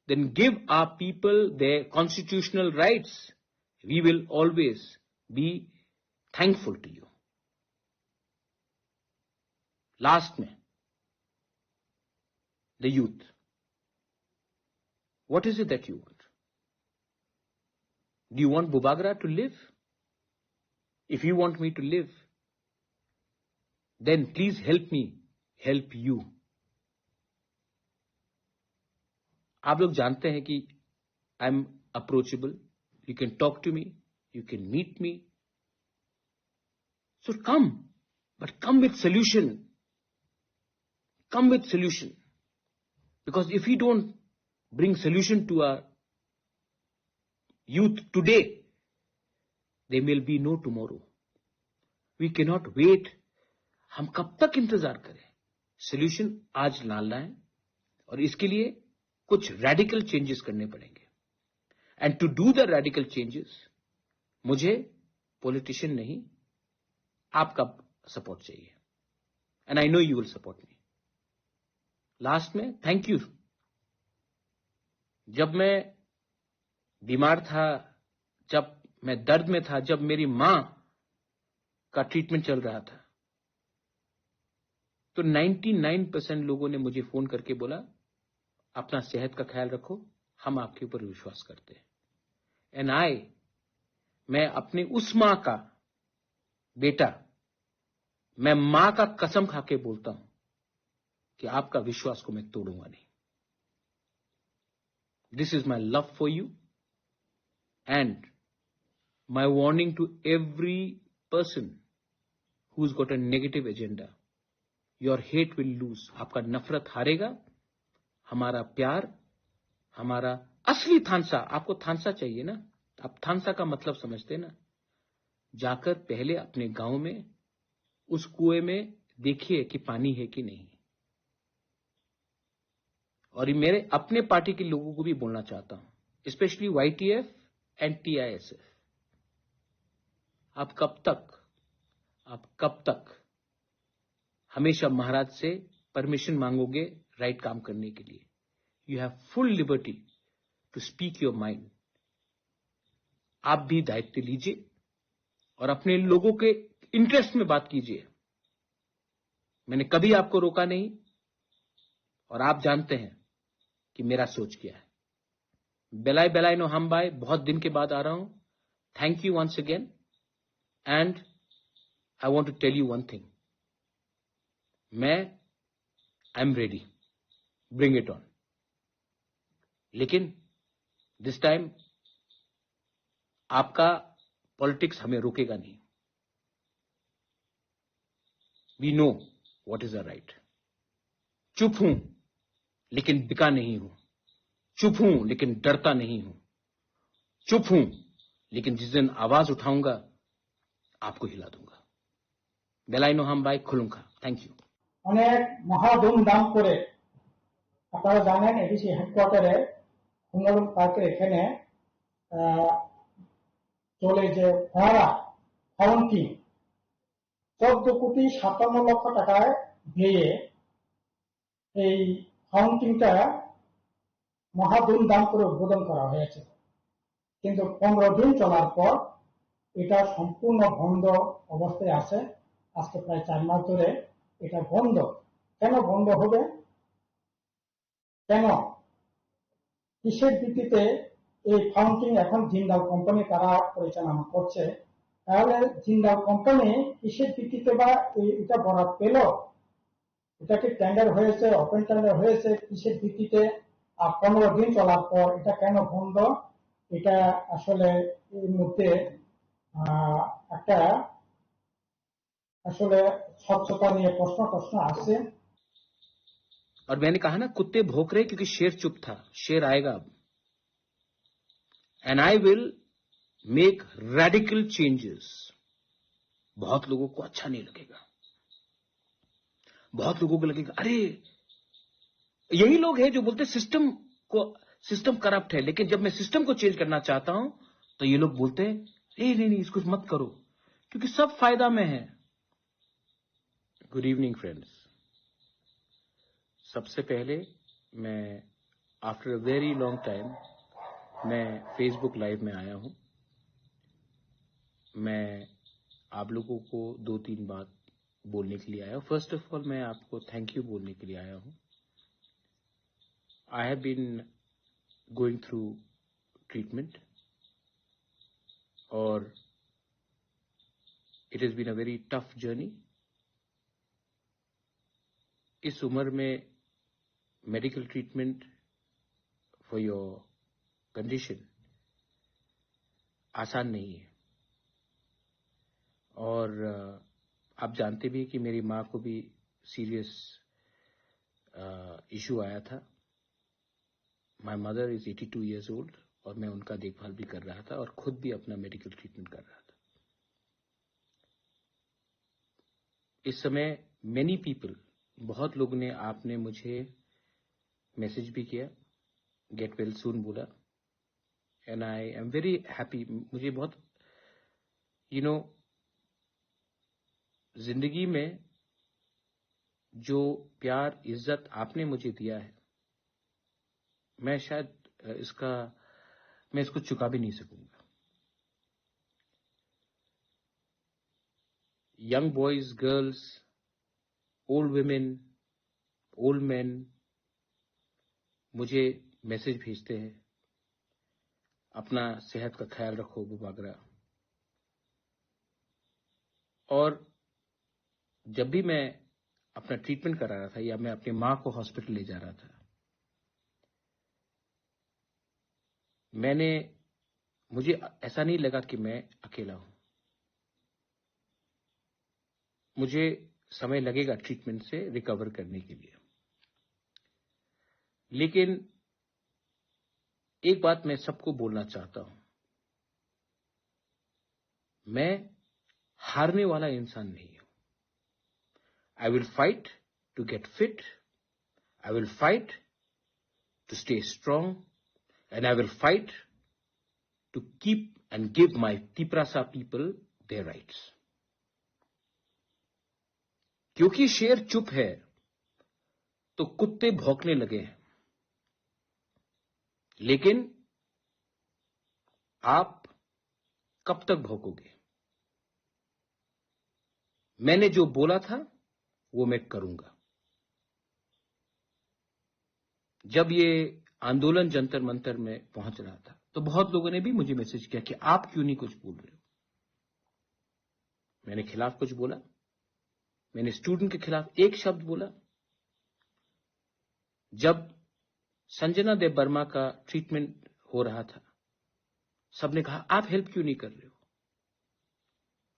Speaker 2: then give our people their constitutional rights. We will always be thankful to you. Last में, the youth. What is it that you want? Do you want Bubagra to live? If you want me to live, then please help me help you. आप लोग जानते हैं कि I am approachable, you can talk to me, you can meet me, so come, but come with solution, come with solution, because if you don't bring solution to our youth today, there will be no tomorrow. We can not wait. हम कब तक इंतजार करें? सोल्यूशन आज लाना है और इसके लिए कुछ रेडिकल चेंजेस करने पड़ेंगे। And to do the radical changes मुझे पॉलिटिशियन नहीं, आपका सपोर्ट चाहिए। And I know you will support me. Last में थैंक यू। जब मैं बीमार था, जब मैं दर्द में था, जब मेरी मां का ट्रीटमेंट चल रहा था, तो 99% लोगों ने मुझे फोन करके बोला, अपना सेहत का ख्याल रखो, हम आपके ऊपर विश्वास करते हैं। एंड मैं अपने उस मां का बेटा, मैं मां का कसम खा के बोलता हूं कि आपका विश्वास को मैं तोड़ूंगा नहीं। This is my love for you and my warning to every person who is got a negative agenda, your hate will lose. आपका नफरत हारेगा, हमारा प्यार, हमारा असली थानसा। आपको थानसा चाहिए ना? आप थानसा का मतलब समझते ना? जाकर पहले अपने गांव में उस कुएं में देखिए कि पानी है कि नहीं। और ये मेरे अपने पार्टी के लोगों को भी बोलना चाहता हूं, स्पेशली YTF एंड TISF। आप कब तक हमेशा महाराज से परमिशन मांगोगे राइट काम करने के लिए? You have full liberty to speak your mind. आप भी दायित्व लीजिए और अपने लोगों के इंटरेस्ट में बात कीजिए। मैंने कभी आपको रोका नहीं और आप जानते हैं कि मेरा सोच क्या है। बेलाई नो हम बाय, बहुत दिन के बाद आ रहा हूं। Thank you once again and I want to tell you one thing. I am ready, bring it on. लेकिन दिस टाइम आपका पॉलिटिक्स हमें रोकेगा नहीं। We know what is the right. चुप हूं लेकिन बिका नहीं हूं, चुप हूं लेकिन डरता नहीं हूं, चुप हूं लेकिन जिस दिन आवाज उठाऊंगा आपको हिला दूंगा। बेलाइनो हम बाई खुलूंगा। Thank you.
Speaker 1: অনেক মহা ধুমধাম করে আপনারা জানেন এডিসি হেডকোয়ার্টারে হুঙ্গালুক পার্কের এখানে চলে যে ফোয়ারা ফাউন্টিং 14,57,00,000 টাকায় দিয়ে এই ফাউন্টিংটা মহা ধুমধাম করে উদ্বোধন করা হয়েছে। কিন্তু 15 দিন চলার পর এটা সম্পূর্ণ বন্ধ অবস্থায় আছে। আজকে প্রায় 4 মাস ধরে এটা বন্ধ। কেন বন্ধ হবে? কেন? কিসের ভিত্তিতে এই ফাউন্টিং এখন জিন্দাল কোম্পানি তারা পরিচালনা করছে? তাহলে জিন্দাল কোম্পানি কিসের ভিত্তিতে বা এটা বরাদ পেল? এটা কি টেন্ডার হয়েছে, ওপেন টেন্ডার হয়েছে? কিসের ভিত্তিতে 15 দিন চলার পর এটা কেন বন্ধ? এটা আসলে এর মধ্যে একটা আসলে স্বচ্ছতা নিয়ে প্রশ্ন আসছে।
Speaker 2: और मैंने कहा ना, कुत्ते भौंक रहे क्योंकि शेर चुप था। शेर आएगा अब। And I will make radical changes. बहुत लोगों को अच्छा नहीं लगेगा, बहुत लोगों को लगेगा अरे, यही लोग हैं जो बोलते सिस्टम करप्ट है, लेकिन जब मैं सिस्टम को चेंज करना चाहता हूं तो ये लोग बोलते हैं नहीं, इसको मत करो, क्योंकि सब फायदा में है। गुड इवनिंग फ्रेंड्स, सबसे पहले मैं after a very long time मैं फेसबुक लाइव में आया हूं। मैं आप लोगों को 2-3 बात बोलने के लिए आया हूं। फर्स्ट ऑफ ऑल मैं आपको थैंक यू बोलने के लिए आया हूं। I have been going through treatment और it has been a very tough journey. इस उम्र में medical treatment for your condition आसान नहीं है, और आप जानते भी कि मेरी माँ को भी सीरियस इशू आया था। My mother is 82 years old और मैं उनका देखभाल भी कर रहा था और खुद भी अपना मेडिकल ट्रीटमेंट कर रहा था। इस समय मेनी पीपल, बहुत लोगों ने, आपने मुझे मैसेज भी किया, गेट वेल सून बोला, and I am very happy. मुझे बहुत जिंदगी में जो प्यार इज्जत आपने मुझे दिया है, मैं शायद मैं इसको चुका भी नहीं सकूंगा। Young boys, girls, old women, old man मुझे मैसेज भेजते हैं, अपना सेहत का ख्याल रखो वगैरह। और जब भी मैं अपना ट्रीटमेंट करा रहा था या मैं अपनी माँ को हॉस्पिटल ले जा रहा था, मुझे ऐसा नहीं लगा कि मैं अकेला हूं। मुझे समय लगेगा ट्रीटमेंट से रिकवर करने के लिए, लेकिन एक बात मैं सबको बोलना चाहता हूं, मैं हारने वाला इंसान नहीं हूं। I will fight to get fit, I will fight to stay strong, and I will fight to keep and give my Tiprasa people their rights. क्योंकि शेर चुप है तो कुत्ते भौंकने लगे हैं, लेकिन आप कब तक भौंकोगे? मैंने जो बोला था वो मैं करूंगा। जब ये आंदोलन जंतर मंतर में पहुंच रहा था तो बहुत लोगों ने भी मुझे मैसेज किया कि आप क्यों नहीं कुछ बोल रहे हो। मैंने खिलाफ कुछ बोला? मैंने स्टूडेंट के खिलाफ एक शब्द बोला? जब संजना देव वर्मा का ट्रीटमेंट हो रहा था, सबने कहा आप हेल्प क्यों नहीं कर रहे हो?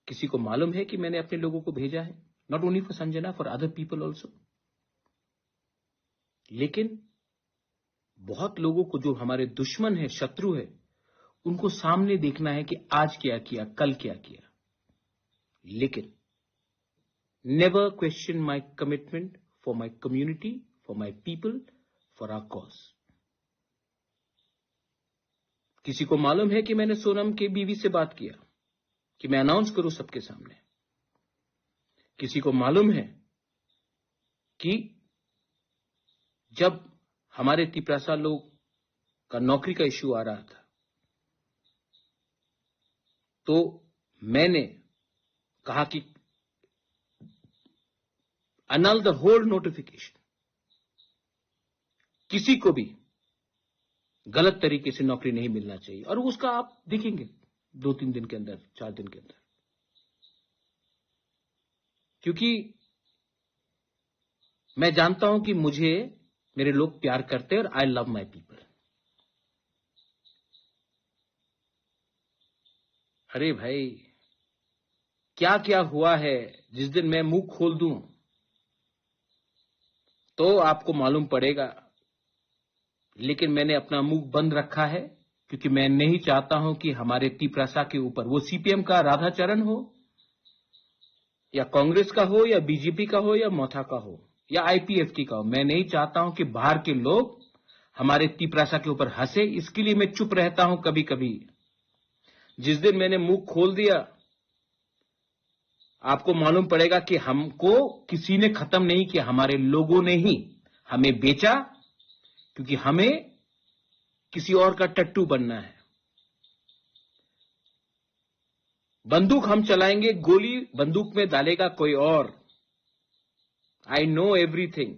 Speaker 2: किसी को मालूम है कि मैंने अपने लोगों को भेजा है, not only for Sanjana, for other people also. लेकिन बहुत लोगों को, जो हमारे दुश्मन है, शत्रु है, उनको सामने देखना है कि आज क्या किया, कल क्या किया। लेकिन never question my commitment for my community, for my people, for our cause. किसी को मालूम है कि मैंने सोनम की बीवी से बात किया कि मैं अनाउंस करूं सबके सामने। किसी को मालूम है कि जब हमारे तिपरासा लोग का नौकरी का इश्यू आ रहा था तो मैंने कहा कि annul the whole notification, किसी को भी गलत तरीके से नौकरी नहीं मिलना चाहिए। और उसका आप देखेंगे 2-3 दिन के अंदर, 4 दिन के अंदर, क्योंकि मैं जानता हूं कि मुझे मेरे लोग प्यार करते हैं और आई लव माई पीपल। अरे भाई, क्या क्या हुआ है, जिस दिन मैं मुंह खोल दूं तो आपको मालूम पड़ेगा। लेकिन मैंने अपना मुंह बंद रखा है क्योंकि मैं नहीं चाहता हूं कि हमारे तिपरासा के ऊपर, वो सीपीएम का राधाचरण हो या कांग्रेस का हो या बीजेपी का हो या मोथा का हो या आईपीएफटी का हो, मैं नहीं चाहता हूं कि बाहर के लोग हमारे तिपरासा के ऊपर हंसे। इसके लिए मैं चुप रहता हूं कभी कभी। जिस दिन मैंने मुंह खोल दिया, आपको मालूम पड़ेगा कि हमको किसी ने खत्म नहीं किया, हमारे लोगों ने ही हमें बेचा, क्योंकि हमें किसी और का टट्टू बनना है। बंदूक हम चलाएंगे, गोली बंदूक में डालेगा कोई और। I know everything,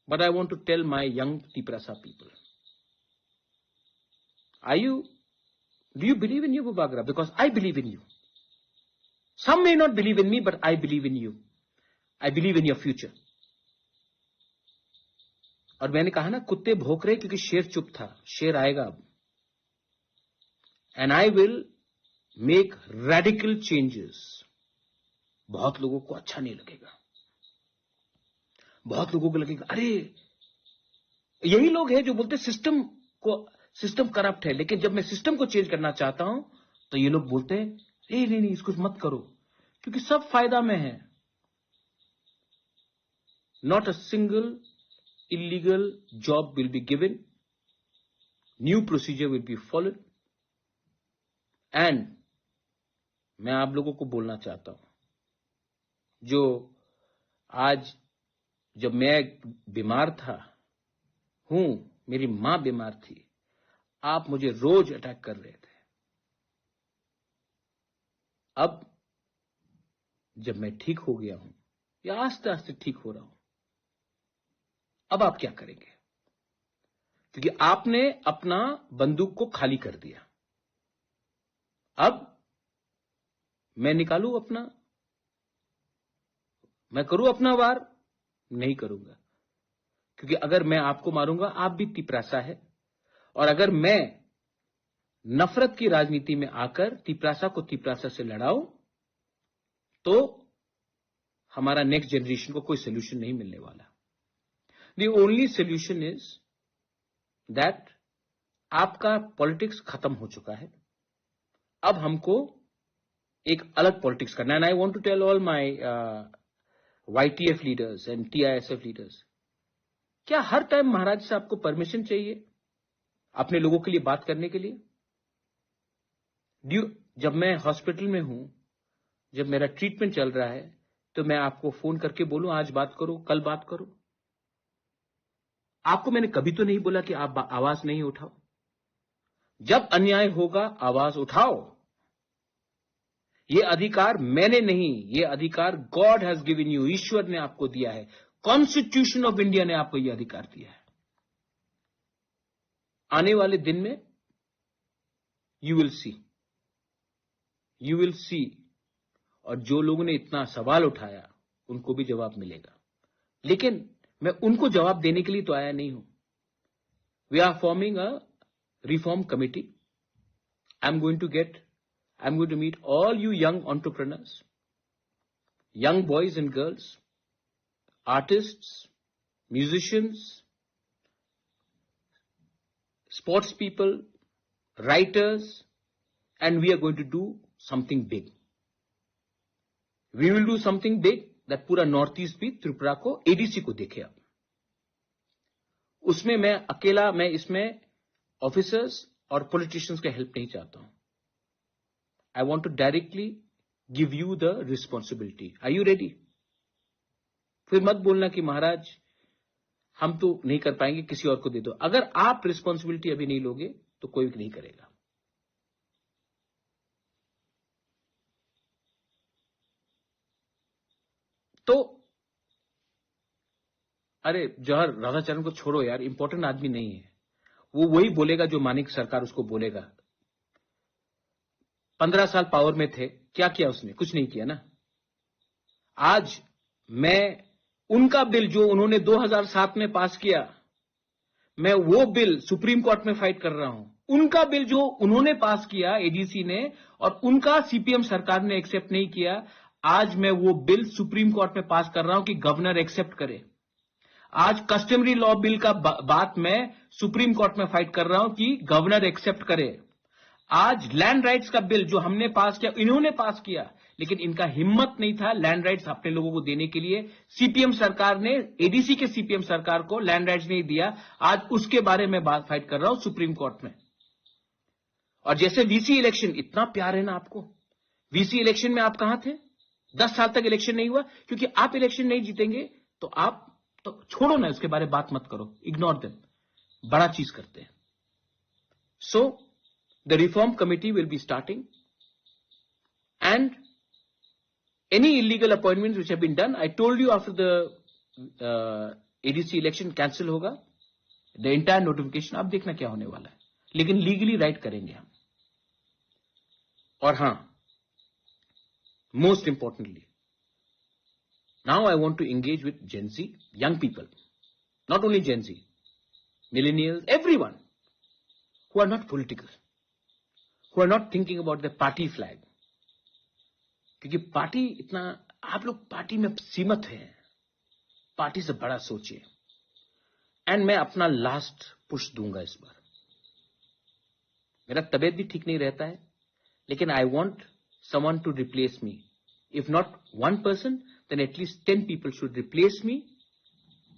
Speaker 2: but I want to tell my young Tiprasa people, do you believe in Yuva Bagra? Because I believe in you. Some may not believe in me, but I believe in you. I believe in your future. और मैंने कहा ना, कुत्ते भौंक रहे क्योंकि शेर चुप था, शेर आएगा अब। And I will make radical changes. बहुत लोगों को अच्छा नहीं लगेगा, बहुत लोगों को लगेगा अरे, यही लोग हैं जो बोलते सिस्टम करप्ट है। लेकिन जब मैं सिस्टम को चेंज करना चाहता हूं तो ये लोग बोलते हैं नहीं इसको मत करो, क्योंकि सब फायदा में है। Not a single illegal job will be given, new procedure will be followed, and मैं आप लोगों को बोलना चाहता हूं, जो आज जब मैं बीमार था मेरी मां बीमार थी, आप मुझे रोज अटैक कर रहे थे। अब जब मैं ठीक हो गया हूं या आस्ते आस्ते ठीक हो रहा हूं, अब आप क्या करेंगे? क्योंकि आपने अपना बंदूक को खाली कर दिया। अब मैं निकालूं अपना, मैं करूं अपना वार? नहीं करूंगा, क्योंकि अगर मैं आपको मारूंगा, आप भी तिपरासा है। और अगर मैं नफरत की राजनीति में आकर तिपरासा को तिपरासा से लड़ाऊं, तो हमारा नेक्स्ट जनरेशन को कोई सोल्यूशन नहीं मिलने वाला। The only solution is that आपका पॉलिटिक्स खत्म हो चुका है, अब हमको एक अलग पॉलिटिक्स करना है। And I want to tell all my YTF leaders and TISF leaders, क्या हर टाइम महाराज से आपको परमिशन चाहिए अपने लोगों के लिए बात करने के लिए? जब मैं हॉस्पिटल में हूं, जब मेरा ट्रीटमेंट चल रहा है, तो मैं आपको फोन करके बोलूं आज बात करो, कल बात करो? आपको मैंने कभी तो नहीं बोला कि आप आवाज नहीं उठाओ। जब अन्याय होगा आवाज उठाओ। ये अधिकार मैंने नहीं, ये अधिकार गॉड हैज गिवन यू, ईश्वर ने आपको दिया है। कॉन्स्टिट्यूशन ऑफ इंडिया ने आपको यह अधिकार दिया है। आने वाले दिन में यू विल सी, और जो लोगों ने इतना सवाल उठाया उनको भी जवाब मिलेगा। लेकिन मैं उनको जवाब देने के लिए तो आया नहीं हूं। We are forming a reform committee. I am going to meet all you young entrepreneurs, young boys and girls, artists, musicians, sports people, writers, and we are going to do something big. We will do something big that पूरा नॉर्थ ईस्ट भी त्रिपुरा को, एडीसी को देखे। अब उसमें मैं इसमें ऑफिसर्स और पॉलिटिशियंस का हेल्प नहीं चाहता हूं। I want to directly give you the responsibility. Are you ready? फिर मत बोलना कि महाराज हम तो नहीं कर पाएंगे, किसी और को दे दो। अगर आप रिस्पॉन्सिबिलिटी अभी नहीं लोगे तो कोई भी नहीं करेगा। तो अरे जवाहर राधाचरण को छोड़ो यार, इंपॉर्टेंट आदमी नहीं है वो। वही बोलेगा जो मानिक सरकार उसको बोलेगा। 15 साल पावर में थे, क्या किया उसने? कुछ नहीं किया ना। आज मैं उनका बिल जो उन्होंने 2007 में पास किया, मैं वो बिल सुप्रीम कोर्ट में फाइट कर रहा हूं। उनका बिल जो उन्होंने पास किया एडीसी ने, और उनका सीपीएम सरकार ने एक्सेप्ट नहीं किया, आज मैं वो बिल सुप्रीम कोर्ट में पास कर रहा हूं कि गवर्नर एक्सेप्ट करे। आज कस्टमरी लॉ बिल का बात मैं सुप्रीम कोर्ट में फाइट कर रहा हूं कि गवर्नर एक्सेप्ट करे। आज लैंड राइट्स का बिल जो हमने पास किया, इन्होंने पास किया, लेकिन इनका हिम्मत नहीं था लैंड राइट्स अपने लोगों को देने के लिए। सीपीएम सरकार ने, एडीसी के सीपीएम सरकार को लैंड राइट्स नहीं दिया। आज उसके बारे में बात फाइट कर रहा हूं सुप्रीम कोर्ट में। और जैसे वीसी इलेक्शन, इतना प्यार है ना आपको, वीसी इलेक्शन में आप कहां थे? 10 साल तक इलेक्शन नहीं हुआ, क्योंकि आप इलेक्शन नहीं जीतेंगे तो आप तो छोड़ो ना, उसके बारे में बात मत करो, इग्नोर देम। बड़ा चीज करते हैं। So the reform committee will be starting and any illegal appointments which have been done, I told you after the ADC election cancel होगा, the entire notification, आप देखना क्या होने वाला है, लेकिन लीगली राइट करेंगे हम। और हां, most importantly, now I want to engage with Gen Z, young people, not only Gen Z, millennials, everyone who are not political, who are not thinking about the party flag, क्योंकि पार्टी इतना, आप लोग पार्टी में सीमित हैं, पार्टी से बड़ा सोचिए। एंड मैं अपना लास्ट पुश दूंगा इस बार। मेरा तबीयत भी ठीक नहीं रहता है, लेकिन I want someone to replace me. If not 1 person, then at least 10 people should replace me.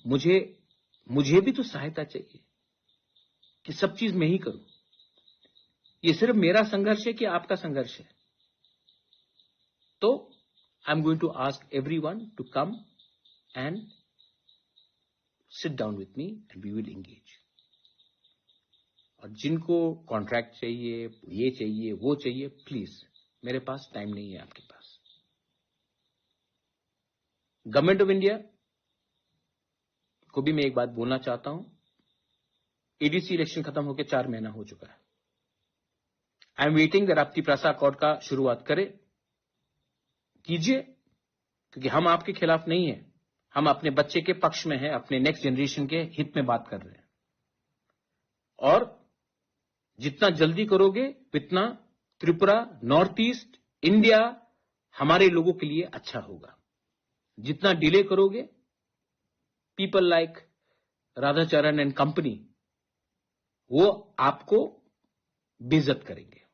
Speaker 2: मुझे भी तो सहायता चाहिए कि सब चीज मैं ही करूं। ये सिर्फ मेरा संघर्ष है कि आपका संघर्ष है? तो I am going to ask everyone to come and sit down with me and we will engage. और जिनको कॉन्ट्रैक्ट चाहिए, ये चाहिए, वो चाहिए, प्लीज, मेरे पास टाइम नहीं है आपके पास। गवर्नमेंट ऑफ इंडिया को भी मैं एक बात बोलना चाहता हूं। एडीसी इलेक्शन खत्म होकर 4 महीना हो चुका है। आई एम वेटिंग दैट आप तिपरासा अकॉर्ड का शुरुआत कीजिए, क्योंकि हम आपके खिलाफ नहीं है, हम अपने बच्चे के पक्ष में हैं, अपने नेक्स्ट जनरेशन के हित में बात कर रहे हैं। और जितना जल्दी करोगे उतना त्रिपुरा, नॉर्थ ईस्ट इंडिया हमारे लोगों के लिए अच्छा होगा। जितना डिले करोगे, people like Radhacharan and company वो आपको बेइज्जत करेंगे।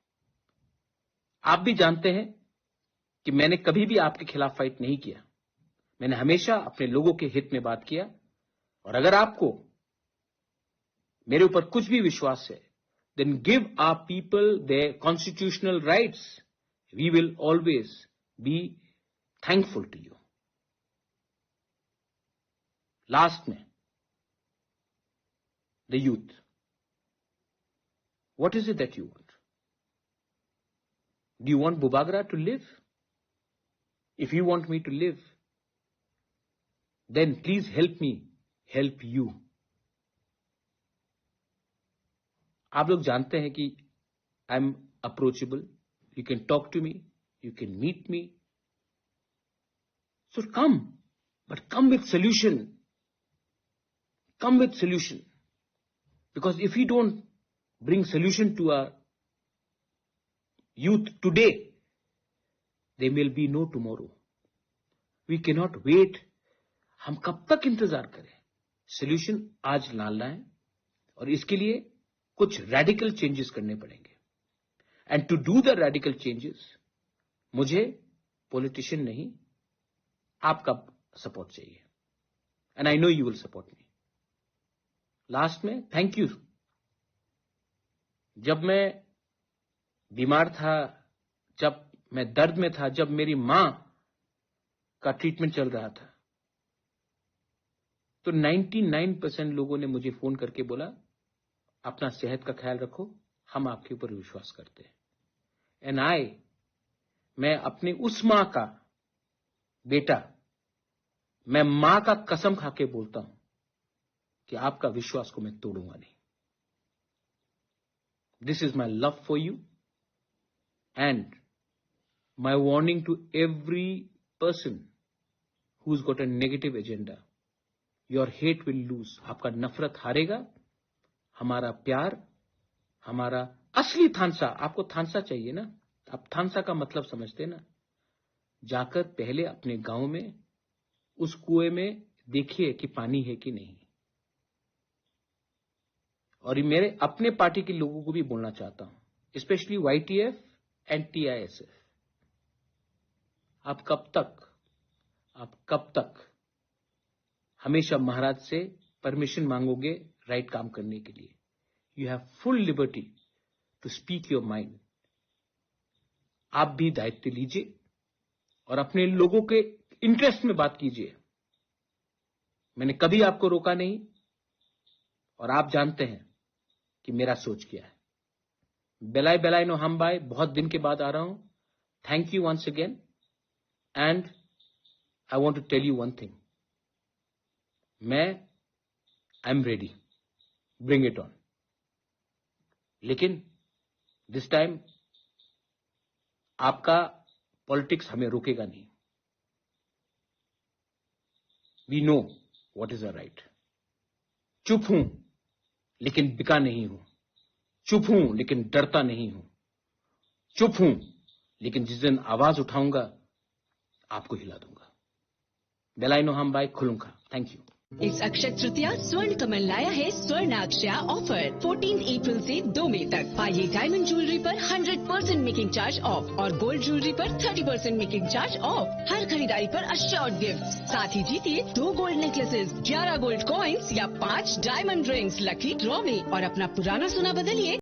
Speaker 2: आप भी जानते हैं कि मैंने कभी भी आपके खिलाफ फाइट नहीं किया, मैंने हमेशा अपने लोगों के हित में बात किया। और अगर आपको मेरे ऊपर कुछ भी विश्वास है, then give our people their constitutional rights, we will always be thankful to you. Last में, the youth, what is it that you want? Do you want बुबागरा to live? If you want me to live, then please help me help you. आप लोग जानते हैं कि I am approachable, you can talk to me, you can meet me, so come, but come with solution, come with solution, because if you don't bring solution to our youth today, there will be no tomorrow. We cannot wait. हम कब तक इंतजार करें? सोल्यूशन आज लाना है और इसके लिए कुछ रेडिकल चेंजेस करने पड़ेंगे। And to do the radical changes, मुझे पॉलिटिशियन नहीं, आपका सपोर्ट चाहिए। And I know you will support me. Last में थैंक यू। जब मैं बीमार था, जब मैं दर्द में था, जब मेरी मां का ट्रीटमेंट चल रहा था, तो 99% लोगों ने मुझे फोन करके बोला, अपना सेहत का ख्याल रखो, हम आपके ऊपर विश्वास करते हैं। एंड मैं अपने उस मां का बेटा, मैं मां का कसम खा के बोलता हूं कि आपका विश्वास को मैं तोड़ूंगा नहीं। This is my love for you and my warning to every person who's got a negative agenda, your hate will lose. आपका नफरत हारेगा, हमारा प्यार, हमारा असली थानसा, आपको थानसा चाहिए ना, आप थानसा का मतलब समझते ना? जाकर पहले अपने गांव में उस कुएं में देखिए कि पानी है कि नहीं। और ये मेरे अपने पार्टी के लोगों को भी बोलना चाहता हूं, स्पेशली YTF एंड TISF, आप कब तक हमेशा महाराज से परमिशन मांगोगे राइट काम करने के लिए? You have full liberty to speak your mind. आप भी दायित्व लीजिए और अपने लोगों के इंटरेस्ट में बात कीजिए. मैंने कभी आपको रोका नहीं और आप जानते हैं कि मेरा सोच क्या है. बेलाई नो हम बाय, बहुत दिन के बाद आ रहा हूं. Thank you once again and I want to tell you one thing. I am ready, bring it on. लेकिन दिस टाइम आपका पॉलिटिक्स हमें रोकेगा नहीं. We know what is a right. चुप हूं लेकिन बिका नहीं हूं. चुप हूं लेकिन डरता नहीं हूं. चुप हूं लेकिन जिस दिन आवाज उठाऊंगा आपको हिला दूंगा. बेलाई नो हम बाय खुलूंगा. Thank you.
Speaker 3: इस अक्षय तृतीया स्वर्ण कमल लाया है स्वर्णाक्षया ऑफर 14 अप्रैल से 2 मई तक. पाइए डायमंड ज्वेलरी पर 100% मेकिंग चार्ज ऑफ और गोल्ड ज्वेलरी पर 30% मेकिंग चार्ज ऑफ. हर खरीदारी पर अश्योर्ड गिफ्ट. साथ ही जीतिए 2 गोल्ड नेकलेसेस, 11 गोल्ड कॉइन्स या 5 डायमंड रिंग्स लकी ड्रॉ में और अपना पुराना सोना बदलिए